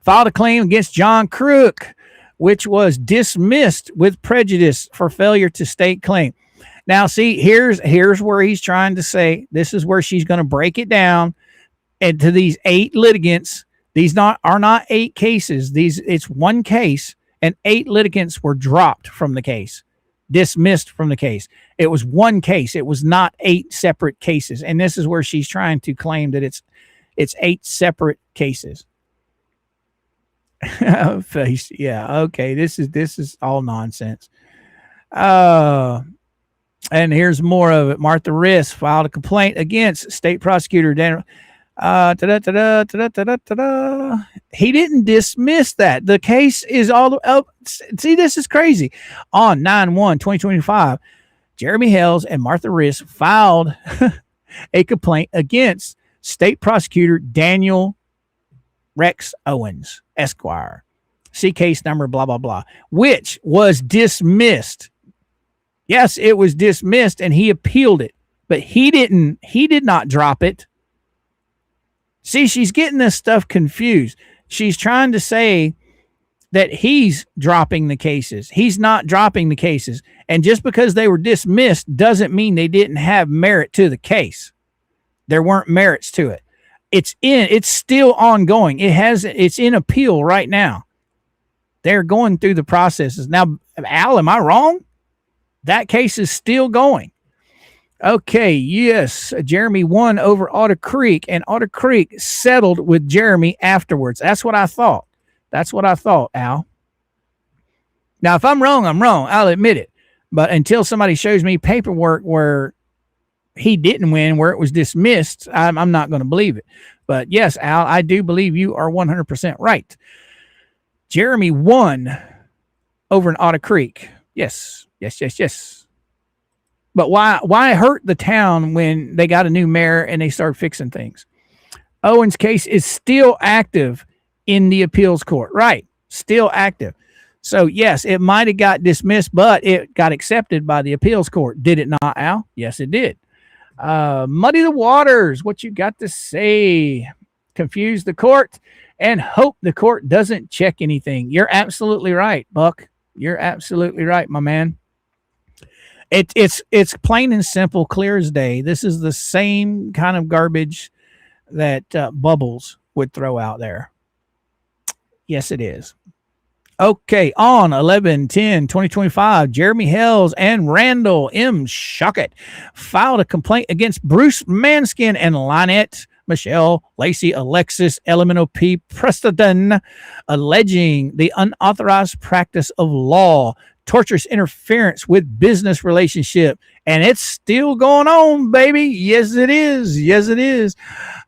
Filed a claim against John Crook, which was dismissed with prejudice for failure to state claim. Now, see, here's where he's trying to say, this is where she's going to break it down. And to these 8 litigants, these are not 8 cases. It's one case, and 8 litigants were dropped from the case. dismissed from the case. It was one case. It was not 8 separate cases. And this is where she's trying to claim that it's 8 separate cases. Face. Yeah. Okay. This is all nonsense. And here's more of it. Martha Riss filed a complaint against state prosecutor Daniel. He didn't dismiss that. The case is all up. See, this is crazy. On 9/1/2025, Jeremy Hales and Martha Riss filed a complaint against state prosecutor Daniel Rex Owens, Esquire. See case number, blah, blah, blah, which was dismissed. Yes, it was dismissed and he appealed it, but he did not drop it. See, she's getting this stuff confused. She's trying to say that he's dropping the cases. He's not dropping the cases. And just because they were dismissed doesn't mean they didn't have merit to the case. There weren't merits to it. It's still ongoing. It's in appeal right now. They're going through the processes. Now, Al, am I wrong? That case is still going. Okay, yes, Jeremy won over Otter Creek, and Otter Creek settled with Jeremy afterwards. That's what I thought. Al. Now, if I'm wrong, I'm wrong. I'll admit it. But until somebody shows me paperwork where he didn't win, where it was dismissed, I'm not going to believe it. But yes, Al, I do believe you are 100% right. Jeremy won over in Otter Creek. Yes. But why hurt the town when they got a new mayor and they started fixing things? Owen's case is still active in the appeals court. Right. Still active. So, yes, it might have got dismissed, but it got accepted by the appeals court. Did it not, Al? Yes, it did. Muddy the waters. What you got to say? Confuse the court and hope the court doesn't check anything. You're absolutely right, Buck. You're absolutely right, my man. It's plain and simple, clear as day. This is the same kind of garbage that Bubbles would throw out there. Yes, it is. Okay, on 11/10/2025, Jeremy Hales and Randall M. Shockett filed a complaint against Bruce Manskin and Lynette Michelle Lacey Alexis Elemental P. Preston, alleging the unauthorized practice of law, torturous interference with business relationship, and it's still going on, baby. Yes, it is.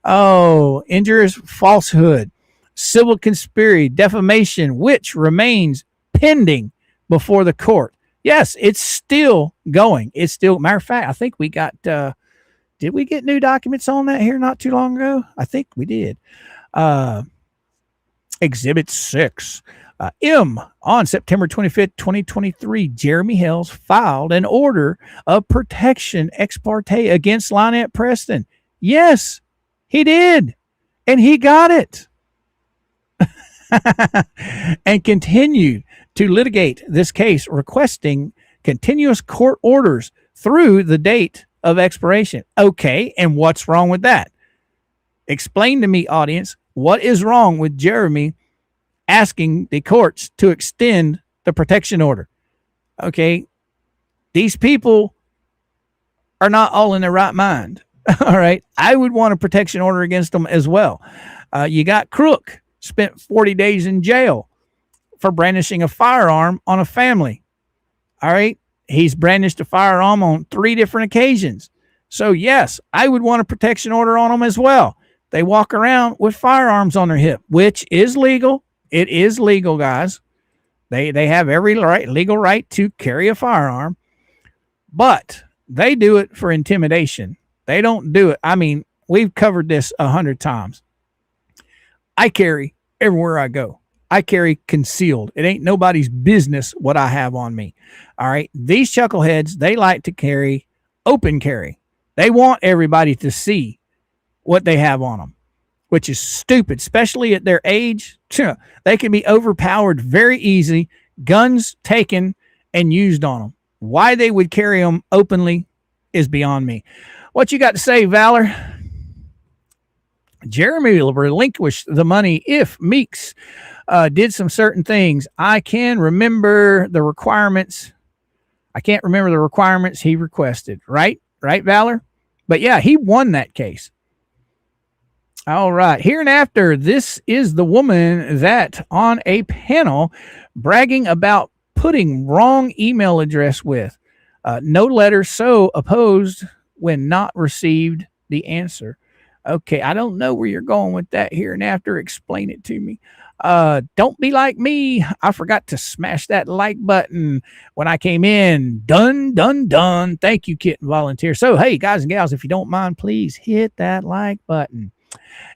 Oh, injurious falsehood, civil conspiracy, defamation, which remains pending before the court. Yes, it's still going. It's still, matter of fact, I think we got, did we get new documents on that here not too long ago? I think we did. Exhibit 6. On September 25th, 2023, Jeremy Hales filed an order of protection ex parte against Lynette Preston. Yes, he did. And he got it. And continued to litigate this case, requesting continuous court orders through the date of expiration. Okay, and what's wrong with that? Explain to me, audience, what is wrong with Jeremy asking the courts to extend the protection order? Okay, these people are not all in their right mind. All right, I would want a protection order against them as well. You got Crook, spent 40 days in jail for brandishing a firearm on a family. All right, he's brandished a firearm on 3 different occasions. So yes, I would want a protection order on them as well. They walk around with firearms on their hip, which is legal. It is legal, guys. They have every legal right to carry a firearm, but they do it for intimidation. They don't do it. I mean, we've covered this 100 times. I carry everywhere I go. I carry concealed. It ain't nobody's business what I have on me. All right. These chuckleheads, they like to carry open carry. They want everybody to see what they have on them, which is stupid, especially at their age. They can be overpowered very easy, guns taken and used on them. Why they would carry them openly is beyond me. What you got to say, Valor? Jeremy will relinquish the money if Meeks did some certain things. I can remember the requirements. I can't remember the requirements he requested. Right, Valor? But yeah, he won that case. All right. Hereinafter, this is the woman that on a panel bragging about putting wrong email address with no letter, so opposed when not received the answer. Okay, I don't know where you're going with that. Hereinafter, explain it to me. Don't be like me. I forgot to smash that like button when I came in. Done. Thank you, Kitten Volunteer. So, hey, guys and gals, if you don't mind, please hit that like button.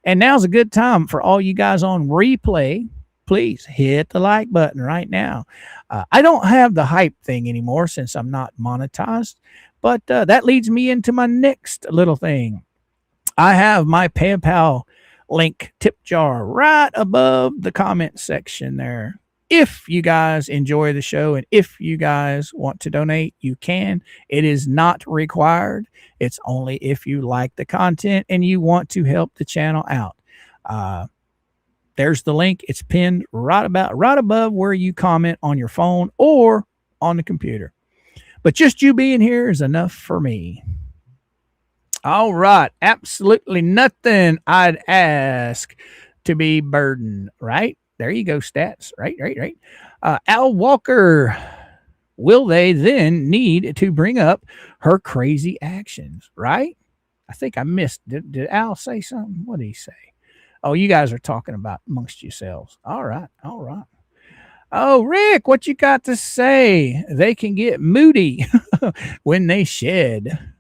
And now's a good time for all you guys on replay. Please hit the like button right now. I don't have the hype thing anymore since I'm not monetized, but that leads me into my next little thing. I have my PayPal link tip jar right above the comment section there. If you guys enjoy the show and if you guys want to donate, you can. It is not required. It's only if you like the content and you want to help the channel out. There's the link. It's pinned right above where you comment on your phone or on the computer. But just you being here is enough for me. All right. Absolutely nothing I'd ask to be burdened, right? There you go, stats. Right. Al Walker, will they then need to bring up her crazy actions, right? I think I missed. Did Al say something? What did he say? Oh, you guys are talking about amongst yourselves. All right. Oh, Rick, what you got to say? They can get moody when they shed.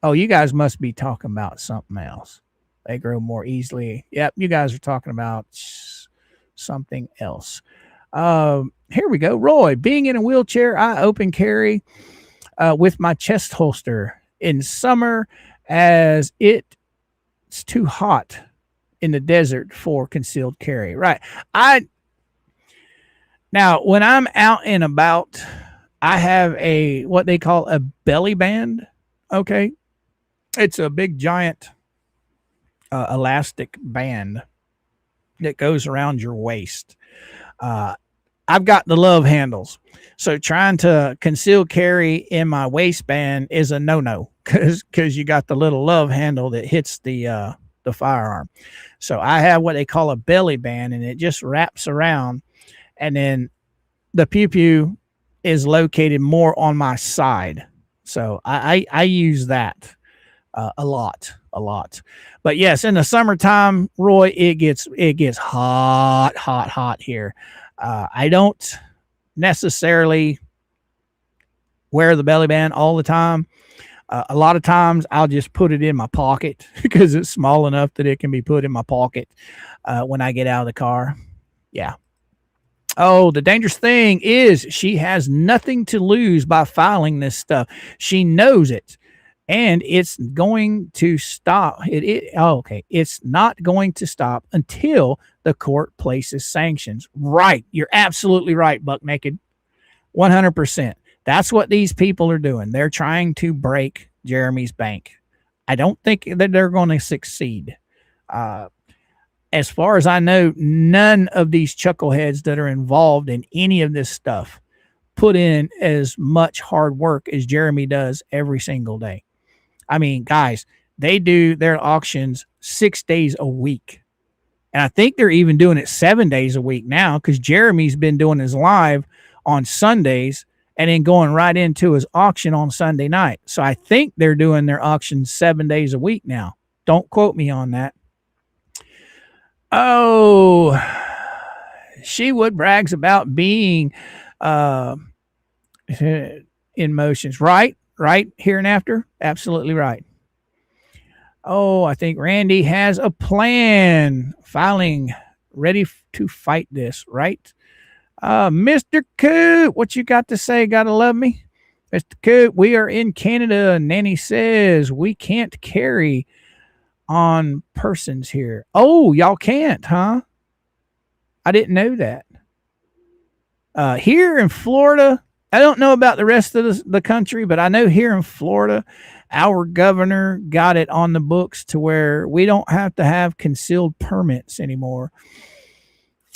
Oh, you guys must be talking about something else. They grow more easily. Yep, you guys are talking about something else. Here we go. Roy, being in a wheelchair, I open carry with my chest holster in summer as it's too hot in the desert for concealed carry. Right. Now, when I'm out and about, I have what they call a belly band. Okay. It's a big, giant elastic band that goes around your waist. I've got the love handles. So trying to conceal carry in my waistband is a no-no because you got the little love handle that hits the firearm. So I have what they call a belly band, and it just wraps around. And then the pew-pew is located more on my side. So I use that a lot. But yes, in the summertime, Roy, it gets hot here. I don't necessarily wear the belly band all the time. A lot of times I'll just put it in my pocket because it's small enough that it can be put in my pocket when I get out of the car. Yeah. Oh, the dangerous thing is she has nothing to lose by filing this stuff. She knows it. And it's going to stop. It's not going to stop until the court places sanctions. Right. You're absolutely right, Buck Naked. 100%. That's what these people are doing. They're trying to break Jeremy's bank. I don't think that they're going to succeed. As far as I know, none of these chuckleheads that are involved in any of this stuff put in as much hard work as Jeremy does every single day. I mean, guys, they do their auctions 6 days a week. And I think they're even doing it 7 days a week now because Jeremy's been doing his live on Sundays and then going right into his auction on Sunday night. So I think they're doing their auctions 7 days a week now. Don't quote me on that. Oh, Shewood brags about being in motions. Right, here and after. Absolutely right. Oh, I think Randy has a plan. Filing, ready to fight this, right? Mr. Coop, what you got to say? Gotta love me. Mr. Coop, we are in Canada. Nanny says we can't carry on persons here. Oh, y'all can't, huh? I didn't know that. Here in Florida, I don't know about the rest of the country, but I know here in Florida, our governor got it on the books to where we don't have to have concealed permits anymore.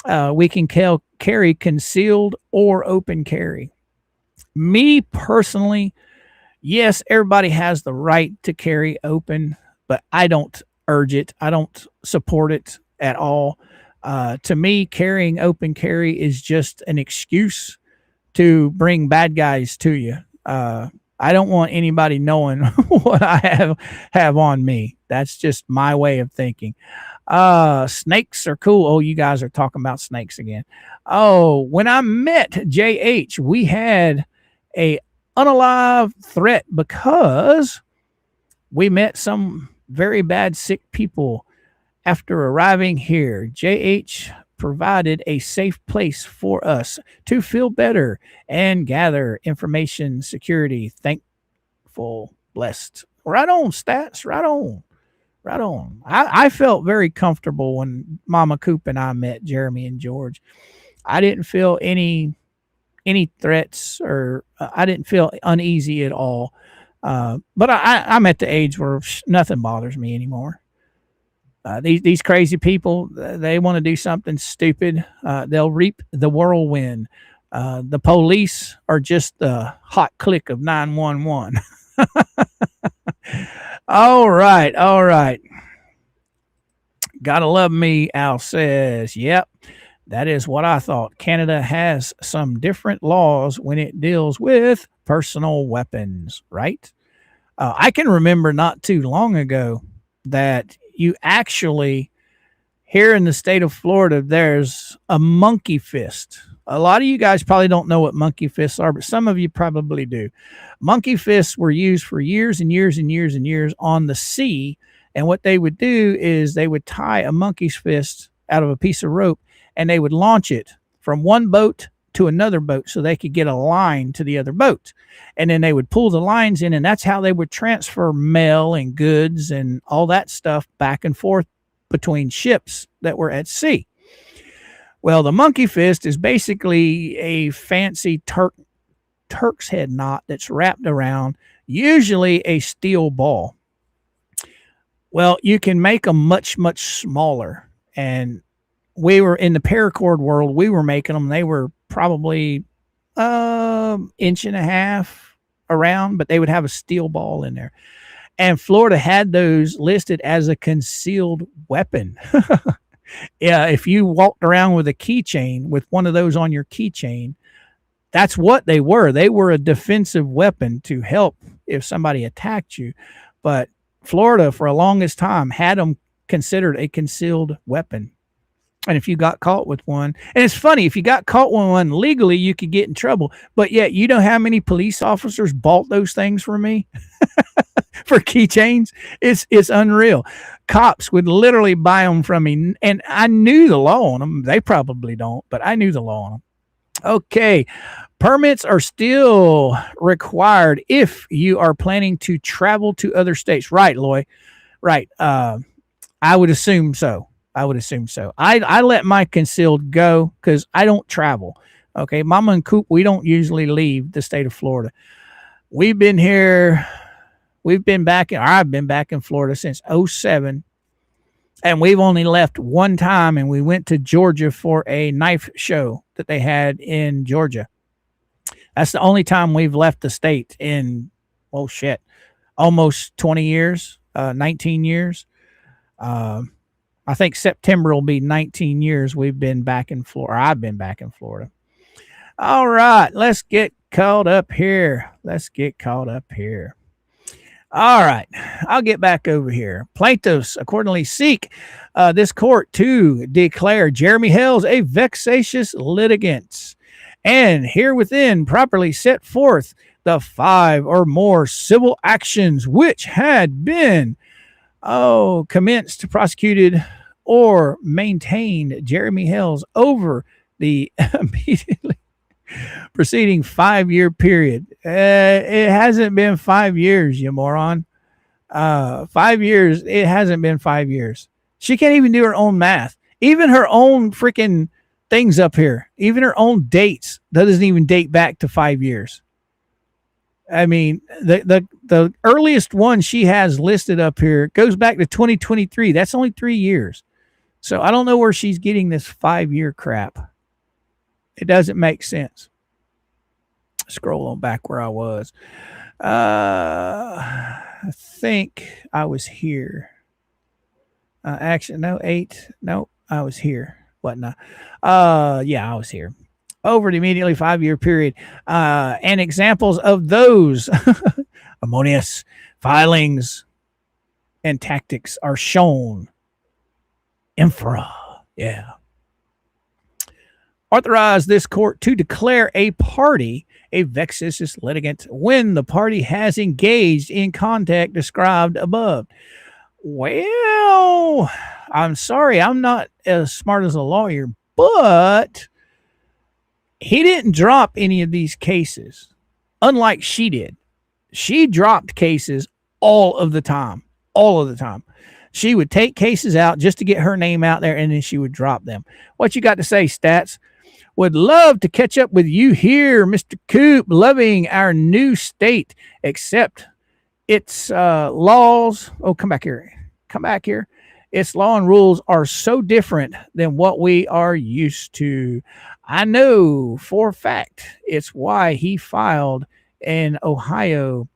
We can carry concealed or open carry. Me personally, yes, everybody has the right to carry open, but I don't urge it. I don't support it at all. To me, carrying open carry is just an excuse to bring bad guys to you. I don't want anybody knowing what I have on me. That's just my way of thinking. Snakes are cool. Oh, you guys are talking about snakes again. Oh, when I met JH, we had a unalive threat because we met some very bad sick people after arriving here. JH provided a safe place for us to feel better and gather information security. Thankful, blessed. Right on, stats. Right on. Right on. I felt very comfortable when Mama Coop and I met Jeremy and George. I didn't feel any threats, or I didn't feel uneasy at all. But I'm at the age where nothing bothers me anymore. These crazy people, they want to do something stupid. They'll reap the whirlwind. The police are just the hot click of 911. All right, all right. Gotta love me, Al says. Yep, that is what I thought. Canada has some different laws when it deals with personal weapons, right? I can remember not too long ago that you actually, here in the state of Florida, there's a monkey fist. A lot of you guys probably don't know what monkey fists are, but some of you probably do. Monkey fists were used for years and years and years and years on the sea. And what they would do is they would tie a monkey's fist out of a piece of rope and they would launch it from one boat to another boat so they could get a line to the other boat. And then they would pull the lines in, and that's how they would transfer mail and goods and all that stuff back and forth between ships that were at sea. Well, the monkey fist is basically a fancy Turk's head knot that's wrapped around usually a steel ball. Well, you can make them much, much smaller. And we were in the paracord world, we were making them. They were probably inch and a half around, but they would have a steel ball in there. And Florida had those listed as a concealed weapon. Yeah, if you walked around with a keychain, with one of those on your keychain, that's what they were. They were a defensive weapon to help if somebody attacked you. But Florida, for the longest time, had them considered a concealed weapon. And if you got caught with one, and it's funny, if you got caught with one legally, you could get in trouble. But yet, you know how many police officers bought those things from me for keychains? It's unreal. Cops would literally buy them from me, and I knew the law on them. They probably don't, but I knew the law on them. Okay, permits are still required if you are planning to travel to other states. Right, Loy? Right. I would assume so. I let my concealed go because I don't travel. Okay, Mama and Coop, we don't usually leave the state of Florida. We've been here. I've been back in Florida since 2007. And we've only left one time, and we went to Georgia for a knife show that they had in Georgia. That's the only time we've left the state in, almost 20 years, 19 years. I think September will be 19 years we've been back in Florida. I've been back in Florida. All right, let's get caught up here. All right, I'll get back over here. Plaintiffs accordingly seek this court to declare Jeremy Hales a vexatious litigant, and herewithin properly set forth the 5 or more civil actions which had been commenced, prosecuted, or maintained Jeremy Hales over the immediately preceding 5-year period. It hasn't been 5 years, you moron. 5 years. It hasn't been 5 years. She can't even do her own math. Even her own freaking things up here, even her own dates, that doesn't even date back to 5 years. I mean, the earliest one she has listed up here goes back to 2023. That's only 3 years. So I don't know where she's getting this 5-year crap. It doesn't make sense. Scroll on back where I was. I think I was here. Actually, no, 8. No, I was here. What not? Yeah, I was here. Over the immediately 5-year period. And examples of those ammonious filings and tactics are shown. Infra. Yeah. Authorize this court to declare a party a vexatious litigant when the party has engaged in contact described above. Well, I'm sorry, I'm not as smart as a lawyer, but he didn't drop any of these cases, unlike she did. She dropped cases all of the time. All of the time. She would take cases out just to get her name out there, and then she would drop them. What you got to say, Stats? Would love to catch up with you here, Mr. Coop. Loving our new state, except its laws. Oh, come back here. Come back here. Its law and rules are so different than what we are used to. I know for a fact it's why he filed in Ohio.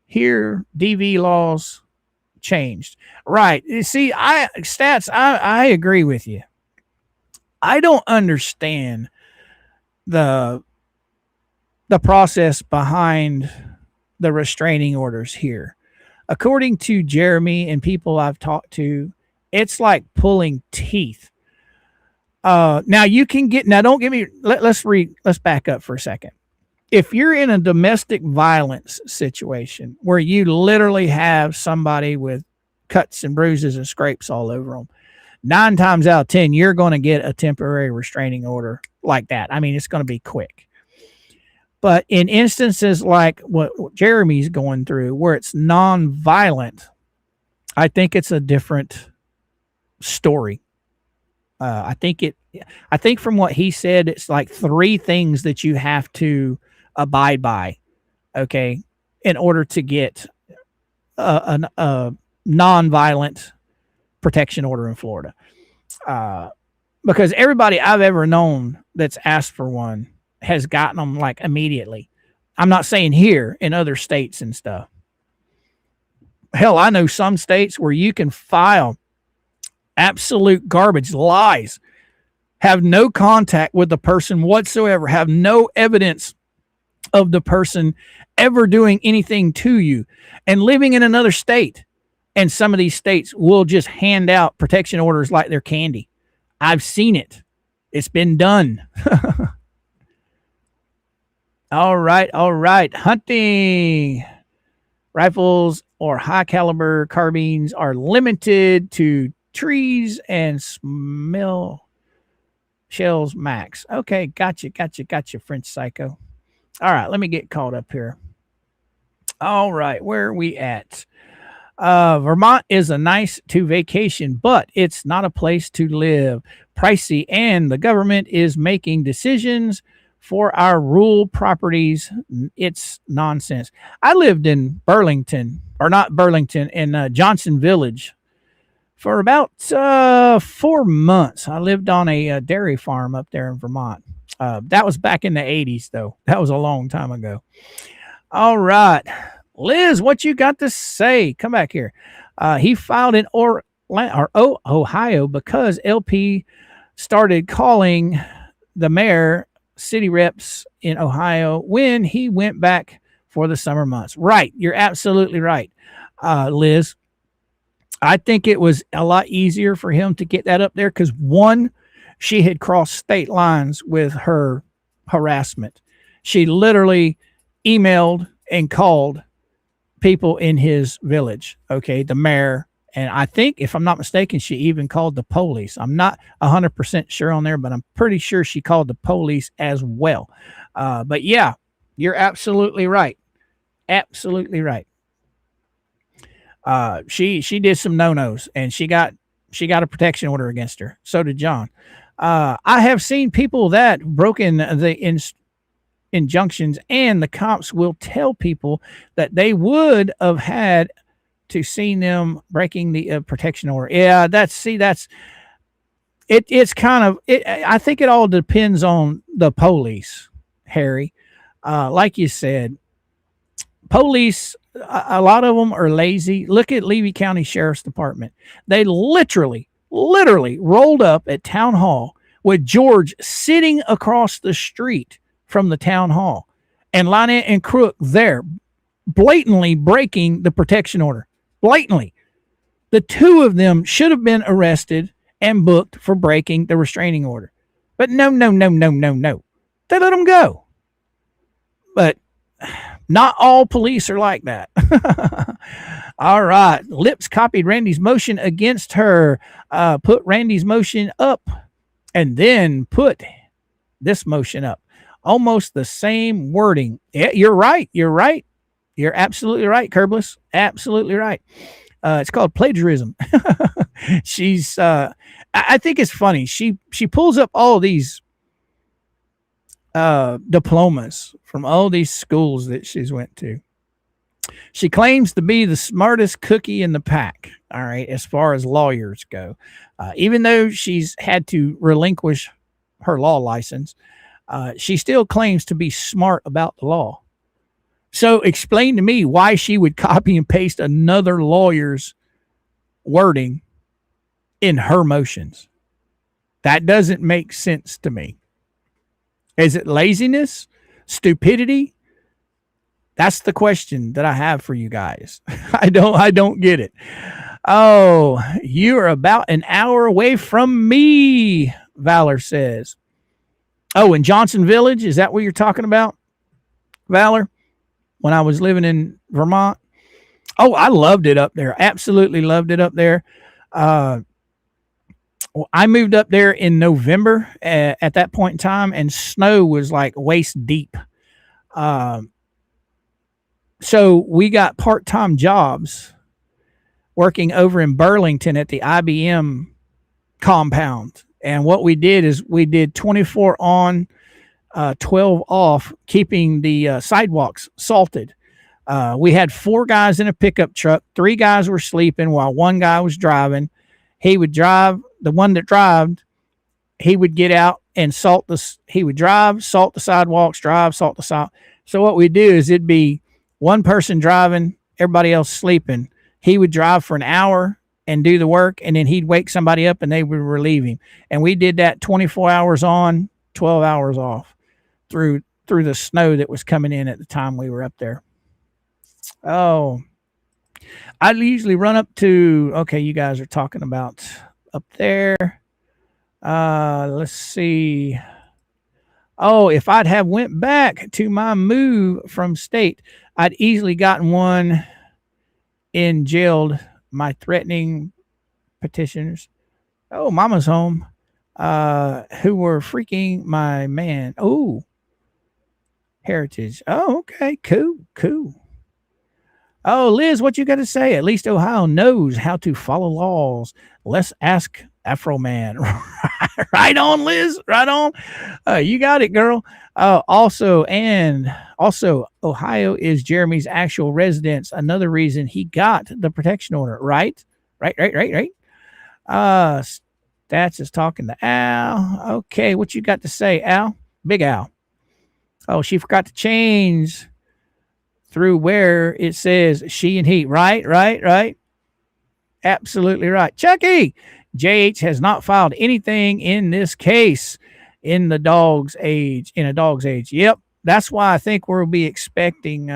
Here, DV laws changed. Right. You see, I agree with you. I don't understand the process behind the restraining orders here. According to Jeremy and people I've talked to, it's like pulling teeth. Now you can get, now don't get me, let's back up for a second. If you're in a domestic violence situation where you literally have somebody with cuts and bruises and scrapes all over them, 9 times out of 10, you're going to get a temporary restraining order like that. I mean, it's going to be quick. But in instances like what Jeremy's going through, where it's non-violent, I think it's a different story. I think from what he said, it's like 3 things that you have to abide by, okay, in order to get a non-violent protection order in Florida. Because everybody I've ever known that's asked for one has gotten them like immediately. I'm not saying here, in other states and stuff. Hell, I know some states where you can file absolute garbage, lies, have no contact with the person whatsoever, have no evidence of the person ever doing anything to you, and living in another state. And some of these states will just hand out protection orders like they're candy. I've seen it. It's been done. All right. Hunting rifles or high caliber carbines are limited to trees and small shells max. Okay, gotcha, French psycho. All right, let me get caught up here. All right, where are we at? Vermont is a nice to vacation, but it's not a place to live. Pricey, and the government is making decisions for our rural properties. It's nonsense. I lived in Burlington, or not Burlington, in Johnson Village for about 4 months. I lived on a dairy farm up there in Vermont. That was back in the 80s, though. That was a long time ago. All right. Liz, what you got to say? Come back here. He filed in Ohio because LP started calling the mayor, city reps in Ohio when he went back for the summer months. Right. You're absolutely right, Liz. I think it was a lot easier for him to get that up there because, one, she had crossed state lines with her harassment. She literally emailed and called people in his village, okay, the mayor, and I think, if I'm not mistaken, she even called the police. I'm not 100% sure on there, but I'm pretty sure she called the police as well. But yeah, you're absolutely right. Absolutely right. She did some no-nos, and she got a protection order against her. So did John. I have seen people that broken the injunctions, and the cops will tell people that they would have had to seen them breaking the protection order. Yeah, that's it's kind of it. I think it all depends on the police, Harry. Like you said, police, a lot of them are lazy. Look at Levy County Sheriff's Department. They literally rolled up at town hall with George sitting across the street from the town hall, and Lynette and Crook there, blatantly breaking the protection order. Blatantly. The two of them should have been arrested and booked for breaking the restraining order. But no. They let them go. But not all police are like that. All right. Lips copied Randy's motion against her. Put Randy's motion up and then put this motion up. Almost the same wording. Yeah, you're right. You're absolutely right, Kerbless. Absolutely right. It's called plagiarism. She's, I think it's funny. She pulls up all these diplomas from all these schools that she's went to. She claims to be the smartest cookie in the pack, all right, as far as lawyers go. Even though she's had to relinquish her law license, she still claims to be smart about the law. So explain to me why she would copy and paste another lawyer's wording in her motions. That doesn't make sense to me. Is it laziness? Stupidity? That's the question that I have for you guys. I don't get it. Oh, you're about an hour away from me, Valor says. Oh, in Johnson Village, is that what you're talking about, Valor? When I was living in Vermont. Oh, I loved it up there. Absolutely loved it up there. I moved up there in November at that point in time, and snow was like waist deep. So we got part-time jobs working over in Burlington at the IBM compound. And what we did is we did 24 on, 12 off, keeping the sidewalks salted. We had 4 guys in a pickup truck. 3 guys were sleeping while 1 guy was driving. He would drive. The one that drove, he would get out and salt the. He would drive, salt the sidewalks, salt the side. So what we do is it'd be one person driving, everybody else sleeping. He would drive for an hour and do the work, and then he'd wake somebody up and they would relieve him. And we did that 24 hours on, 12 hours off through the snow that was coming in at the time we were up there. Oh, I usually run up to, okay, you guys are talking about up there. Let's see. Oh, if I'd have went back to my move from state, I'd easily gotten one in jailed my threatening petitioners. Oh, mama's home. Who were freaking my man. Oh, heritage. Oh, okay. Cool. Oh, Liz, what you got to say? At least Ohio knows how to follow laws. Let's ask Afro Man. Right on, Liz. Right on. You got it, girl. Also, Ohio is Jeremy's actual residence. Another reason he got the protection order. Right. Stats is talking to Al. Okay, what you got to say, Al? Big Al. Oh, she forgot to change through where it says she and he. Right. Absolutely right. Chucky, JH has not filed anything in this case in a dog's age. Yep. That's why I think we'll be expecting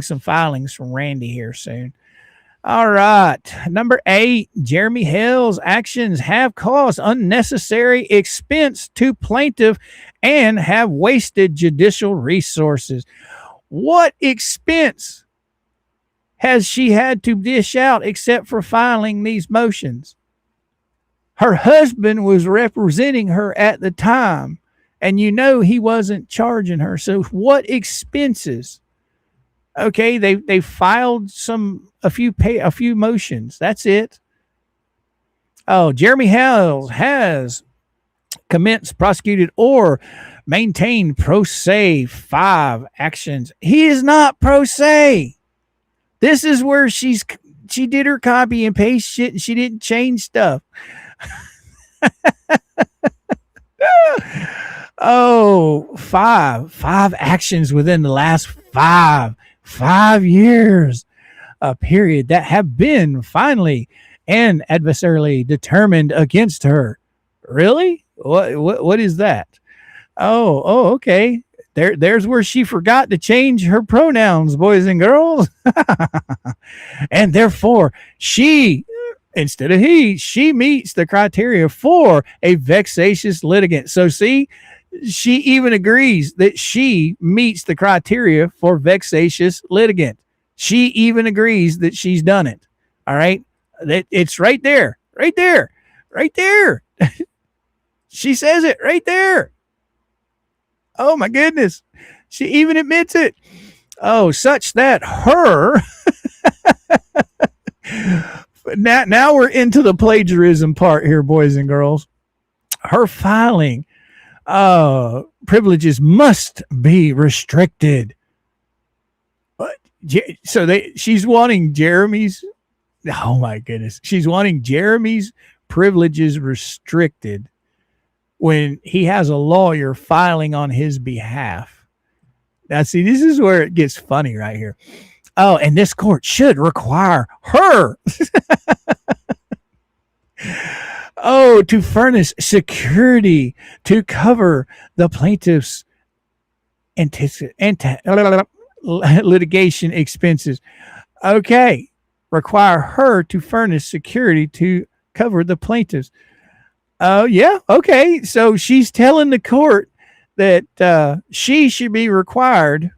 some filings from Randy here soon. All right. Number 8, Jeremy Hale's actions have caused unnecessary expense to plaintiff and have wasted judicial resources. What expense has she had to dish out except for filing these motions? Her husband was representing her at the time, and he wasn't charging her. So what expenses? Okay, they filed a few motions. That's it. Oh, Jeremy Hales has commenced, prosecuted, or maintained pro se 5 actions. He is not pro se. This is where she did her copy and paste shit and she didn't change stuff. Oh, five actions within the last five years, a period that have been finally and adversarially determined against her. Really? What is that? Oh, okay. There's where she forgot to change her pronouns, boys and girls. And therefore, she, instead of he, she meets the criteria for a vexatious litigant. So, see, she even agrees that she meets the criteria for vexatious litigant. She even agrees that she's done it. All right. It's right there, right there, right there. She says it right there. Oh my goodness. She even admits it. Oh, such that her now we're into the plagiarism part here, boys and girls. Her filing privileges must be restricted. So she's wanting Jeremy's. Oh my goodness, she's wanting Jeremy's privileges restricted when he has a lawyer filing on his behalf. Now, see, this is where it gets funny right here. Oh, and this court should require her to furnish security to cover the plaintiff's litigation expenses. Okay, require her to furnish security to cover the plaintiff's. Oh, yeah, okay. So she's telling the court that she should be required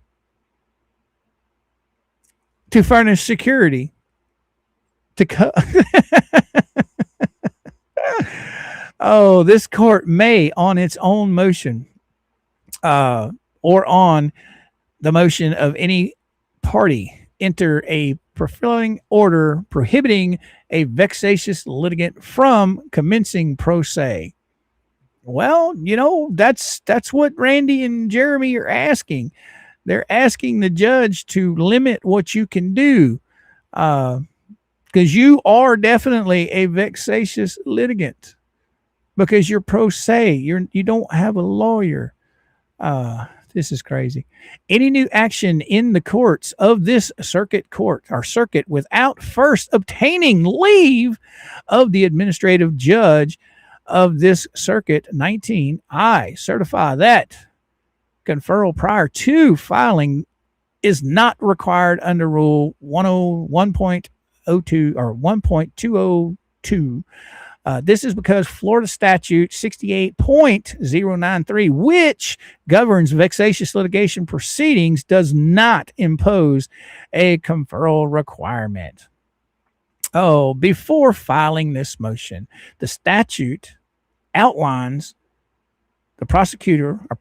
to furnish security to Oh, this court may, on its own motion, or on the motion of any party, enter a fulfilling order prohibiting a vexatious litigant from commencing pro se. Well, that's what Randy and Jeremy are asking. They're asking the judge to limit what you can do, because you are definitely a vexatious litigant because you're pro se. You don't have a lawyer. This is crazy. Any new action in the courts of this circuit without first obtaining leave of the administrative judge of this circuit 19, I certify that conferral prior to filing is not required under Rule 101.02 or 1.202. This is because Florida Statute 68.093, which governs vexatious litigation proceedings, does not impose a conferral requirement. Oh, before filing this motion, the statute outlines the prosecutor or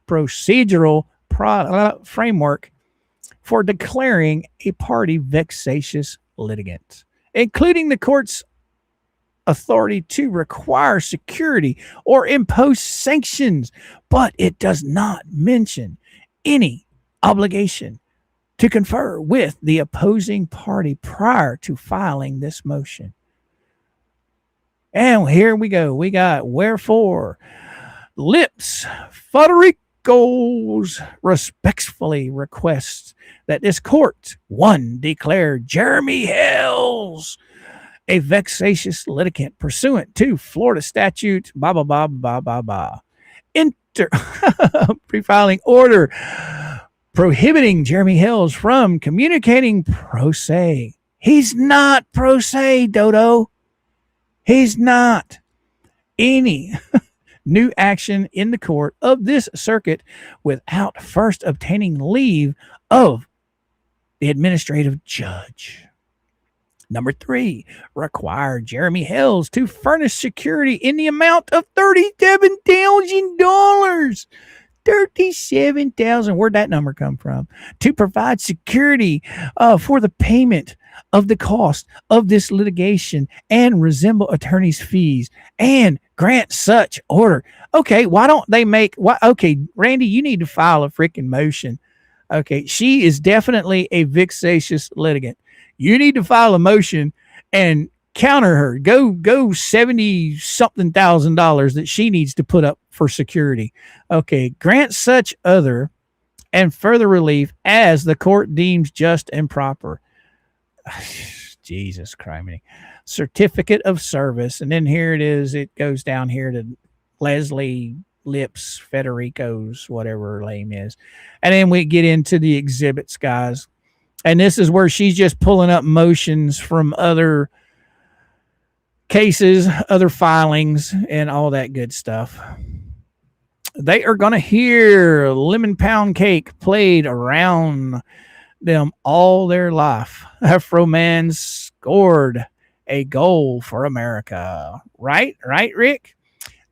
procedural framework for declaring a party vexatious litigant, including the court's authority to require security or impose sanctions, but it does not mention any obligation to confer with the opposing party prior to filing this motion. And here we go. We got wherefore Lips Federico's respectfully requests that this court, one, declare Jeremy Hales a vexatious litigant pursuant to Florida statute, blah, blah, blah, blah, blah, blah. Enter pre-filing order prohibiting Jeremy Hales from communicating pro se. He's not pro se, Dodo. He's not. Any new action in the court of this circuit without first obtaining leave of the administrative judge. Number 3, require Jeremy Hales to furnish security in the amount of $37,000. $37,000. Where'd that number come from? To provide security for the payment of the cost of this litigation and resemble attorney's fees and grant such order. Okay, why don't they okay, Randy, you need to file a freaking motion. Okay, she is definitely a vexatious litigant. You need to file a motion and counter her. Go 70 something $1,000 that she needs to put up for security. Okay, grant such other and further relief as the court deems just and proper. Jesus Christ. Certificate of service. And then here it is. It goes down here to Leslie Lips Federico's, whatever her name is. And then we get into the exhibits, guys. And this is where she's just pulling up motions from other cases, other filings, and all that good stuff. They are going to hear Lemon Pound Cake played around them all their life. Afro Man scored a goal for America. Right, Rick?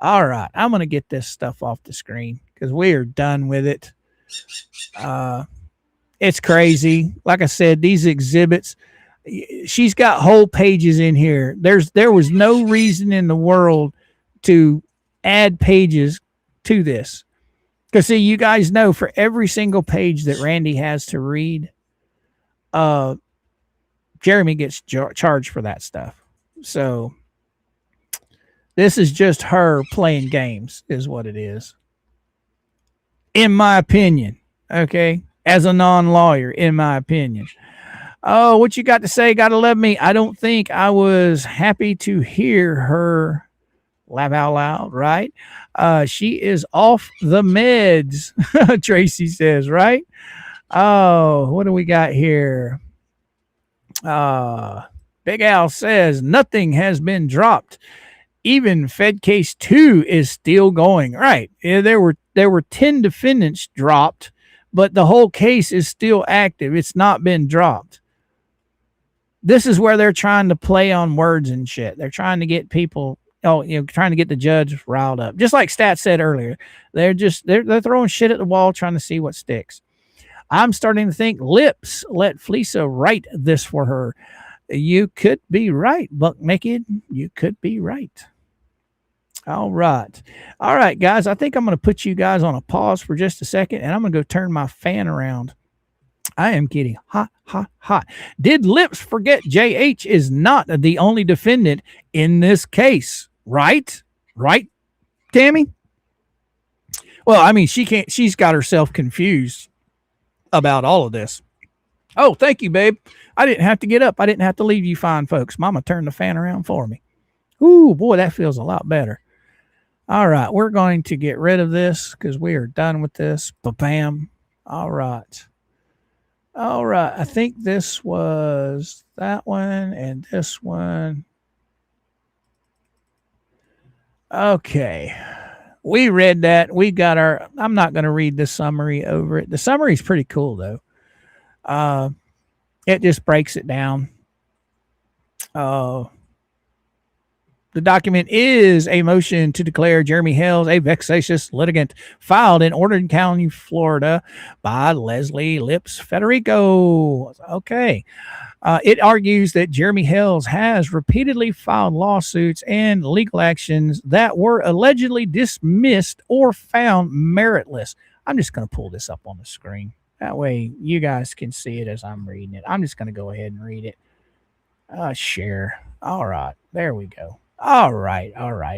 All right, I'm going to get this stuff off the screen because we are done with it. It's crazy. Like I said, these exhibits, she's got whole pages in here. There was no reason in the world to add pages to this. Because, see, you guys know for every single page that Randy has to read, Jeremy gets charged for that stuff. So this is just her playing games is what it is. In my opinion. Okay? As a non-lawyer, in my opinion. Oh, what you got to say? Gotta love me. I don't think I was happy to hear her laugh out loud, right? She is off the meds, Tracy says, right? Oh, what do we got here? Big Al says nothing has been dropped. Even Fed Case 2 is still going. Right. Yeah, there were 10 defendants dropped, but the whole case is still active. It's not been dropped. This is where they're trying to play on words and shit. They're trying to get people, trying to get the judge riled up. Just like Stat said earlier, they're throwing shit at the wall trying to see what sticks. I'm starting to think Lips let Fleesa write this for her. You could be right, Buck Naked. You could be right. All right. All right, guys. I think I'm going to put you guys on a pause for just a second, and I'm going to go turn my fan around. I am getting hot, hot, hot. Did Lips forget JH is not the only defendant in this case? Right? Right, Tammy? Well, I mean, she's got herself confused about all of this. Oh, thank you, babe. I didn't have to get up. I didn't have to leave you fine folks. Mama turned the fan around for me. Ooh, boy, that feels a lot better. All right, we're going to get rid of this because we are done with this. Ba-bam. All right. All right, I think this was that one and this one. Okay. We read that. We got our, I'm not going to read the summary over it. The summary is pretty cool, though. It just breaks it down. The document is a motion to declare Jeremy Hales a vexatious litigant filed in Auburndale County, Florida by Leslie Lips Federico. Okay. It argues that Jeremy Hales has repeatedly filed lawsuits and legal actions that were allegedly dismissed or found meritless. I'm just going to pull this up on the screen. That way you guys can see it as I'm reading it. I'm just going to go ahead and read it. Share. All right. There we go. All right. Found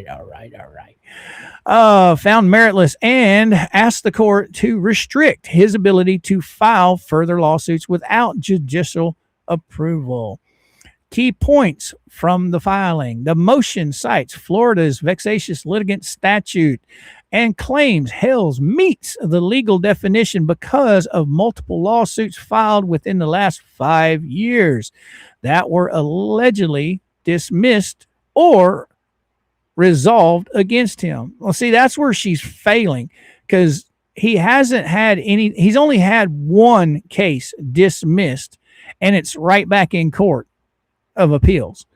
meritless and asked the court to restrict his ability to file further lawsuits without judicial approval. Key points from the filing. The motion cites Florida's vexatious litigant statute and claims Hales meets the legal definition because of multiple lawsuits filed within the last 5 years that were allegedly dismissed or resolved against him. Well, see, that's where she's failing because he's only had one case dismissed and it's right back in court of appeals.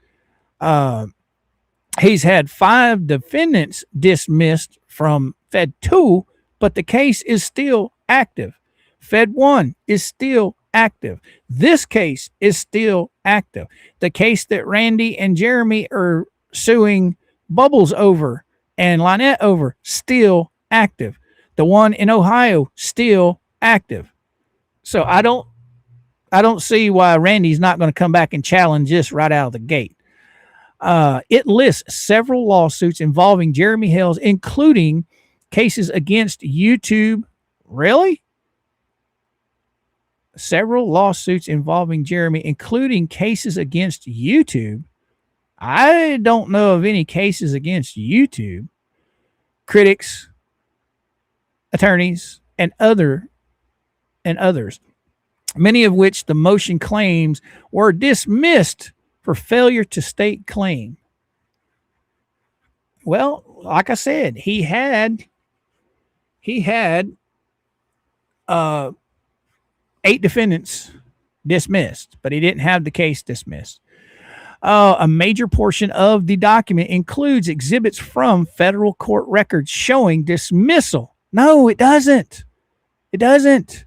He's had 5 defendants dismissed from Fed 2, but the case is still active. Fed 1 is still active. This case is still active. The case that Randy and Jeremy are suing Bubbles over and Lynette over, still active. The one in Ohio, still active. So I don't see why Randy's not going to come back and challenge this right out of the gate. It lists several lawsuits involving Jeremy Hales, including cases against YouTube. Really? Several lawsuits involving Jeremy, including cases against YouTube. I don't know of any cases against YouTube. Critics, attorneys, and others, many of which the motion claims were dismissed for failure to state claim. Well, like I said, he had 8 defendants dismissed, but he didn't have the case dismissed. A major portion of the document includes exhibits from federal court records showing dismissal. No, it doesn't. It doesn't.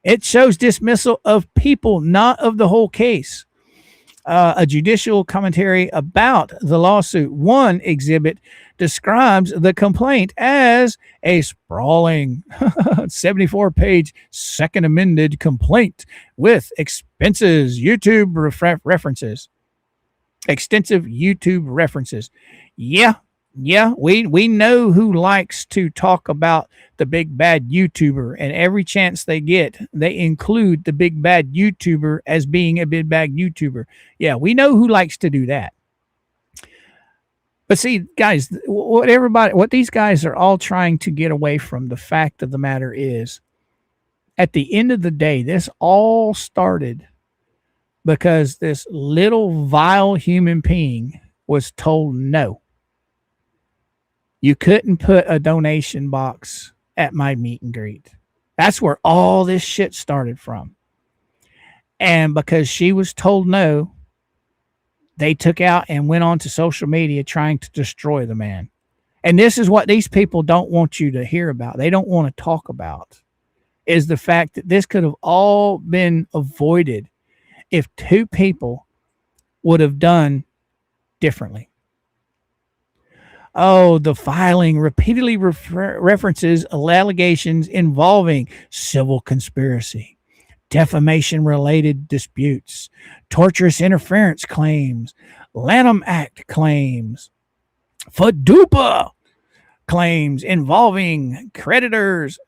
It shows dismissal of people, not of the whole case. A judicial commentary about the lawsuit. One exhibit describes the complaint as a sprawling 74-page second amended complaint with expenses, YouTube references, extensive YouTube references. Yeah, we know who likes to talk about the big bad YouTuber, and every chance they get, they include the big bad YouTuber as being a big bad YouTuber. Yeah, we know who likes to do that. But see, guys, what these guys are all trying to get away from, the fact of the matter is, at the end of the day, this all started because this little vile human being was told no. You couldn't put a donation box at my meet and greet. That's where all this shit started from. And because she was told no, they took out and went on to social media trying to destroy the man. And this is what these people don't want you to hear about. They don't want to talk about, is the fact that this could have all been avoided if 2 people would have done differently. Oh, the filing repeatedly references allegations involving civil conspiracy, defamation-related disputes, tortious interference claims, Lanham Act claims, FDUPA claims involving creditors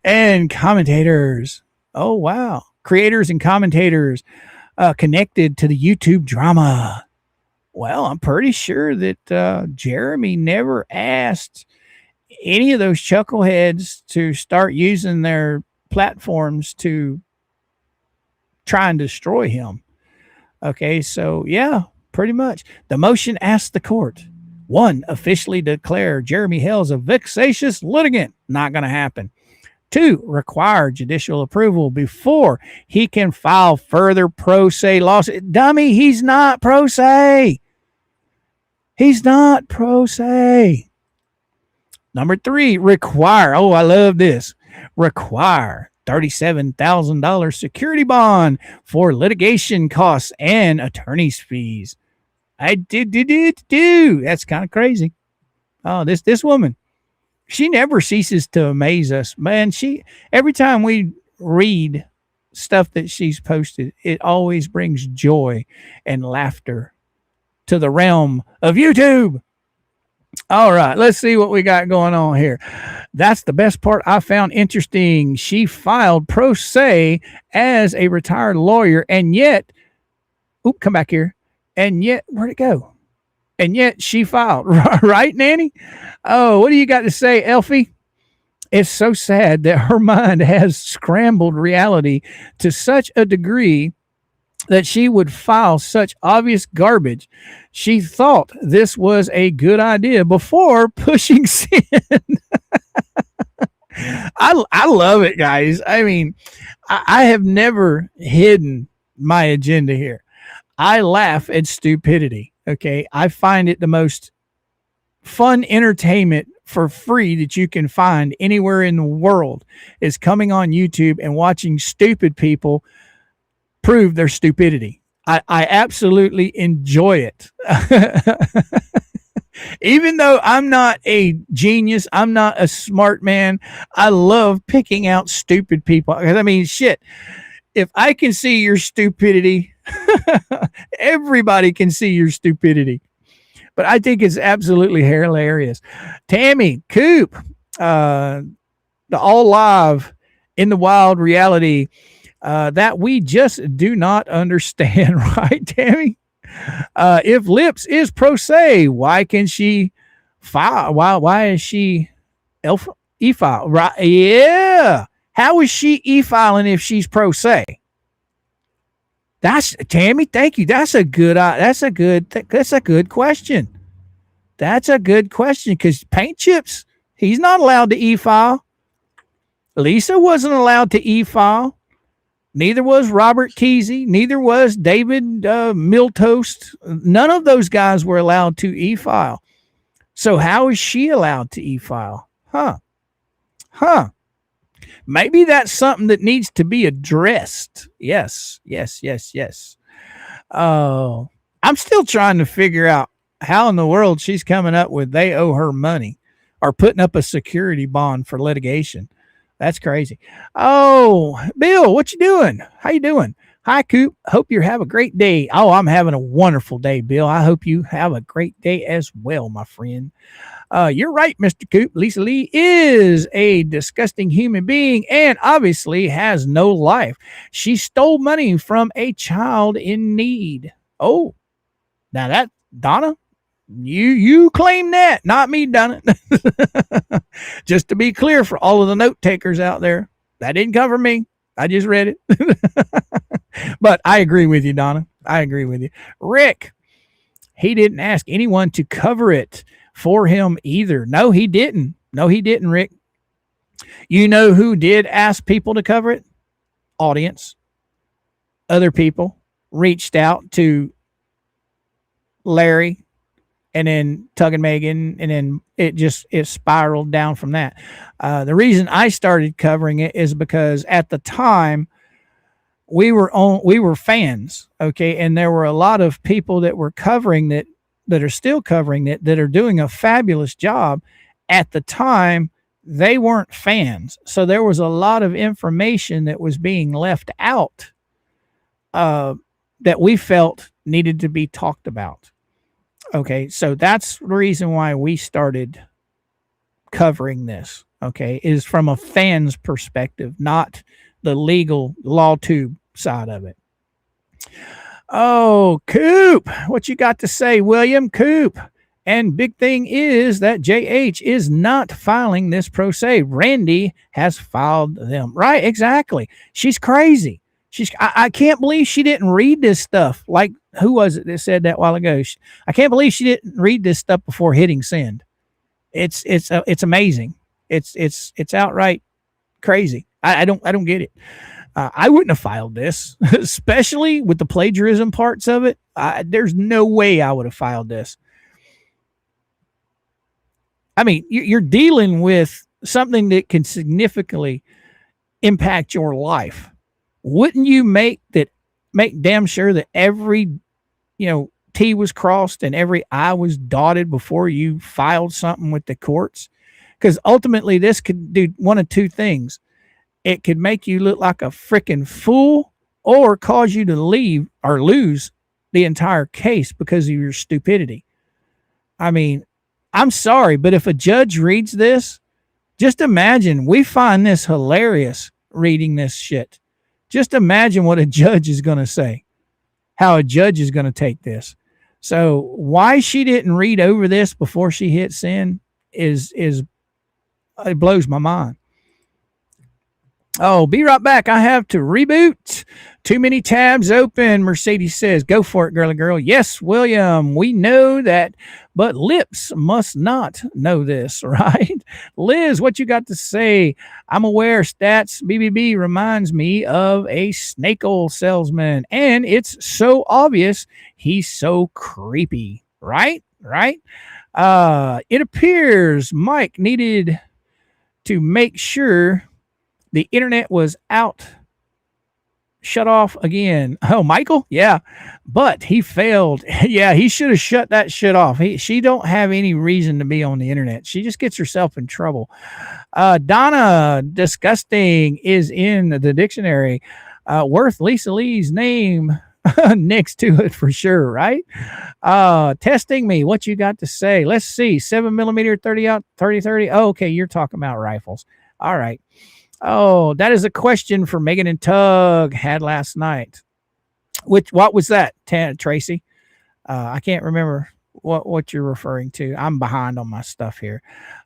and commentators. Oh, wow. Creators and commentators connected to the YouTube drama. Well, I'm pretty sure that Jeremy never asked any of those chuckleheads to start using their platforms to try and destroy him. Okay, so yeah, pretty much. The motion asked the court, 1, officially declare Jeremy Hales a vexatious litigant. Not going to happen. 2, require judicial approval before he can file further pro se lawsuit. Dummy, he's not pro se. He's not pro se. Number 3, require. Oh, I love this. Require $37,000 security bond for litigation costs and attorney's fees. I do. That's kind of crazy. Oh, this woman, she never ceases to amaze us, man. Every time we read stuff that she's posted, it always brings joy and laughter to the realm of YouTube. All right, let's see what we got going on here. That's the best part I found interesting. She filed pro se as a retired lawyer, and yet, come back here. And yet, where'd it go? And yet she filed, right, Nanny? Oh, what do you got to say, Elfie? It's so sad that her mind has scrambled reality to such a degree that she would file such obvious garbage. She thought this was a good idea before pushing sin. I love it, guys. I mean, I have never hidden my agenda here. I laugh at stupidity. Okay. I find it the most fun entertainment for free that you can find anywhere in the world is coming on YouTube and watching stupid people prove their stupidity. I absolutely enjoy it. Even though I'm not a genius, I'm not a smart man, I love picking out stupid people. I mean, shit. if I can see your stupidity, everybody can see your stupidity. But I think it's absolutely hilarious. Tammy, Coop, the all live in the wild reality that we just do not understand, right, Tammy? If Lips is pro se, why can she file? Why is she e-file? Right? Yeah. How is she e-filing if she's pro se? That's Tammy. Thank you. That's a good question. That's a good question because Paint Chips, he's not allowed to e-file. Lisa wasn't allowed to e-file. Neither was Robert Kesey. Neither was David Miltoast. None of those guys were allowed to e-file. So how is she allowed to e-file? Huh. Maybe that's something that needs to be addressed. Yes. I'm still trying to figure out how in the world she's coming up with they owe her money or putting up a security bond for litigation. That's crazy. Oh, Bill, what you doing? How you doing? Hi, Coop. Hope you have a great day. Oh, I'm having a wonderful day, Bill. I hope you have a great day as well, my friend. You're right, Mr. Coop. Lisa Lee is a disgusting human being and obviously has no life. She stole money from a child in need. Oh, now that, Donna, you claim that, not me, Donna. Just to be clear for all of the note takers out there, that didn't cover me. I just read it. But I agree with you, Donna. I agree with you. Rick, he didn't ask anyone to cover it for him either. No, he didn't. Rick. You know who did ask people to cover it? Audience. Other people reached out to Larry and then Tug and Megan, and then it spiraled down from that. The reason I started covering it is because at the time we were fans, okay, and there were a lot of people that were covering that are still covering it that are doing a fabulous job. At the time, they weren't fans, so there was a lot of information that was being left out that we felt needed to be talked about. Okay, so that's the reason why we started covering this, okay, is from a fan's perspective, not the legal law tube side of it. Oh, Coop, what you got to say, William? Coop. And big thing is that JH is not filing this pro se. Randy has filed them. Right, exactly. She's crazy. I can't believe she didn't read this stuff. Like, who was it that said that a while ago? I can't believe she didn't read this stuff before hitting send. It's amazing. It's outright crazy. I don't get it. I wouldn't have filed this, especially with the plagiarism parts of it. There's no way I would have filed this. I mean, you're dealing with something that can significantly impact your life. Wouldn't you make damn sure that every, T was crossed and every I was dotted before you filed something with the courts? Because ultimately this could do one of two things. It could make you look like a freaking fool or cause you to leave or lose the entire case because of your stupidity. I mean, I'm sorry, but if a judge reads this, just imagine, we find this hilarious reading this shit. Just imagine what a judge is going to say, how a judge is going to take this. So why she didn't read over this before she hit send is it blows my mind. Oh, be right back. I have to reboot. Too many tabs open. Mercedes says, go for it, girly girl. Yes, William, we know that, but lips must not know this, right? Liz, what you got to say? I'm aware stats BBB reminds me of a snake oil salesman, and it's so obvious he's so creepy, right? It appears Mike needed to make sure the internet was shut off again. Oh, Michael? Yeah. But he failed. Yeah, he should have shut that shit off. She don't have any reason to be on the internet. She just gets herself in trouble. Donna, disgusting is in the dictionary. Worth Lisa Lee's name next to it for sure, right? Testing me. What you got to say? Let's see. 7mm 30-30. Oh, okay, you're talking about rifles. All right. Oh, that is a question for Megan and Tug had last night. What was that, Tracy? I can't remember what you're referring to. I'm behind on my stuff here.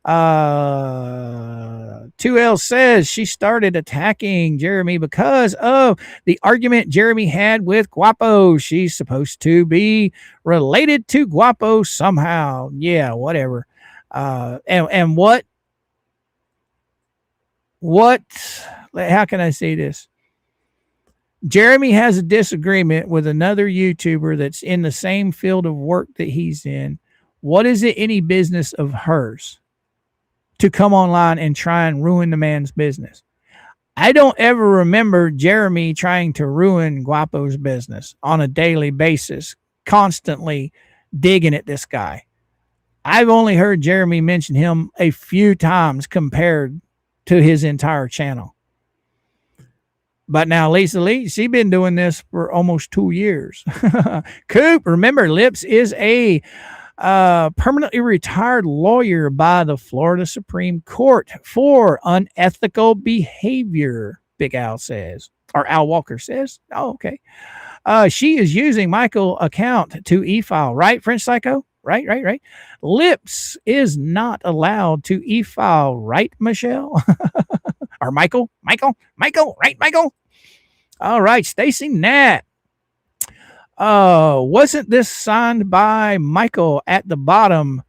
2L says she started attacking Jeremy because of the argument Jeremy had with Guapo. She's supposed to be related to Guapo somehow. Yeah, whatever. And what how can I say this? Jeremy has a disagreement with another YouTuber that's in the same field of work that he's in. What is it any business of hers to come online and try and ruin the man's business? I don't ever remember Jeremy trying to ruin Guapo's business on a daily basis, constantly digging at this guy. I've only heard Jeremy mention him a few times compared to his entire channel. But now Lisa Lee, she's been doing this for almost 2 years. Coop, remember, Lips is a permanently retired lawyer by the Florida Supreme Court for unethical behavior, Big Al says. Or Al Walker says. Oh, okay. She is using Michael's account to e-file, right, French Psycho? Right. Lips is not allowed to e-file, right, Michelle? Or Michael, right, Michael? All right, Stacy Nat. Wasn't this signed by Michael at the bottom?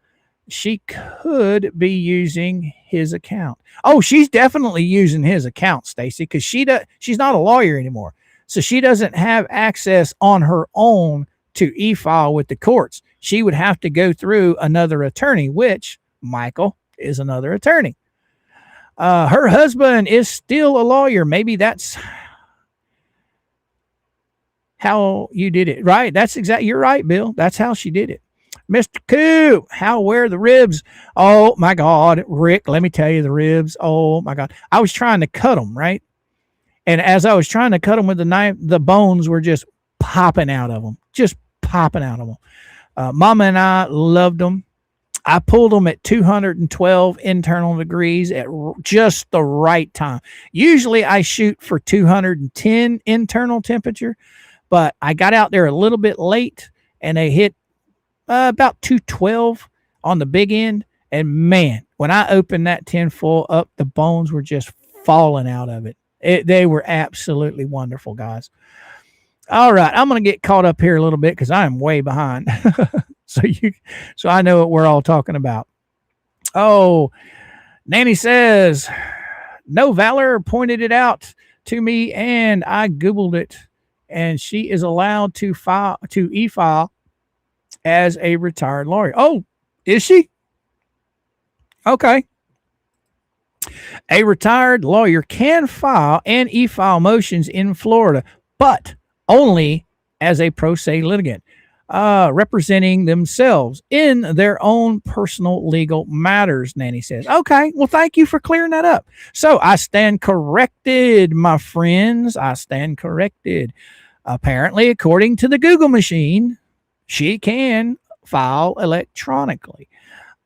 She could be using his account. Oh, she's definitely using his account, Stacy, because she's not a lawyer anymore. So she doesn't have access on her own to e-file with the courts. She would have to go through another attorney, which Michael is another attorney. Her husband is still a lawyer. Maybe that's how you did it, right? That's exactly, you're right, Bill. That's how she did it. Mr. Coop, how were the ribs? Oh my God, Rick, let me tell you the ribs. Oh my God. I was trying to cut them, right? And as I was trying to cut them with the knife, the bones were just popping out of them, Mama and I loved them. I pulled them at 212 internal degrees at just the right time. Usually I shoot for 210 internal temperature, but I got out there a little bit late and they hit about 212 on the big end. And man, when I opened that tinfoil up, the bones were just falling out of it. They were absolutely wonderful, guys. All right, I'm going to get caught up here a little bit because I am way behind. So I know what we're all talking about. Oh, Nanny says, no, Valor pointed it out to me and I Googled it, and she is allowed to e-file as a retired lawyer. Oh, is she? Okay. A retired lawyer can file and e-file motions in Florida, but only as a pro se litigant, representing themselves in their own personal legal matters, Nanny says. Okay, well, thank you for clearing that up. So I stand corrected, my friends. I stand corrected. Apparently, according to the Google machine, she can file electronically.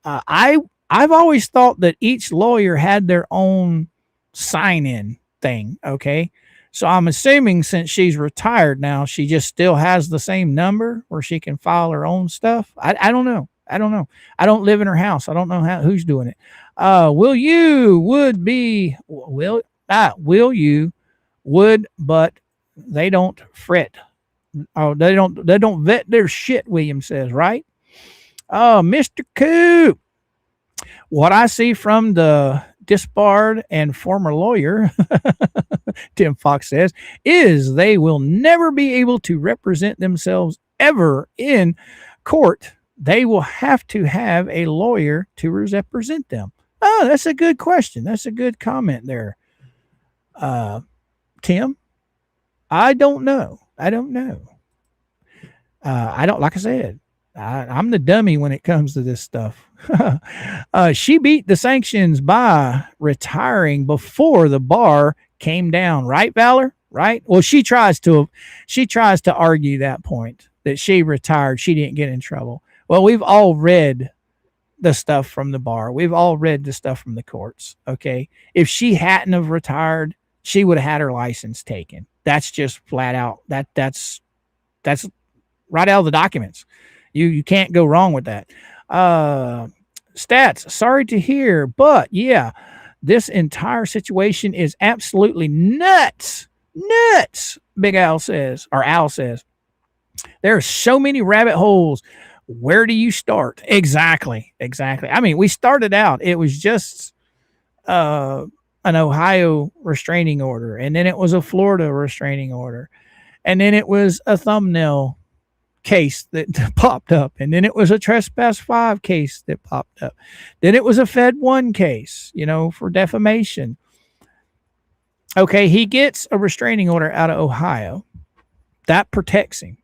I've always thought that each lawyer had their own sign-in thing, okay? So I'm assuming since she's retired now, she just still has the same number where she can file her own stuff. I don't know. I don't live in her house. I don't know who's doing it. Will you would, but they don't fret. Oh, they don't vet their shit, William says, right? Oh, Mr. Coop. What I see from the disbarred and former lawyer, Tim Fox says, is they will never be able to represent themselves ever in court. They will have to have a lawyer to represent them. Oh, that's a good question. That's a good comment there. Tim, I don't know. Like I said, I'm the dummy when it comes to this stuff. She beat the sanctions by retiring before the bar came down. Right, Valor? right? Well, she tries to argue that point that she retired, she didn't get in trouble. Well, we've all read the stuff from the bar. We've all read the stuff from the courts. Okay. If she hadn't have retired, she would have had her license taken. That's just flat out. That's right out of the documents. You can't go wrong with that. Stats, sorry to hear, but yeah, this entire situation is absolutely nuts. Nuts, Big Al says, or Al says. There are so many rabbit holes. Where do you start? Exactly. I mean, we started out, it was just an Ohio restraining order, and then it was a Florida restraining order, and then it was a thumbnail case that popped up, and then it was a trespass 5 case that popped up. Then it was a Fed 1 case, for defamation. Okay, he gets a restraining order out of Ohio. That protects him.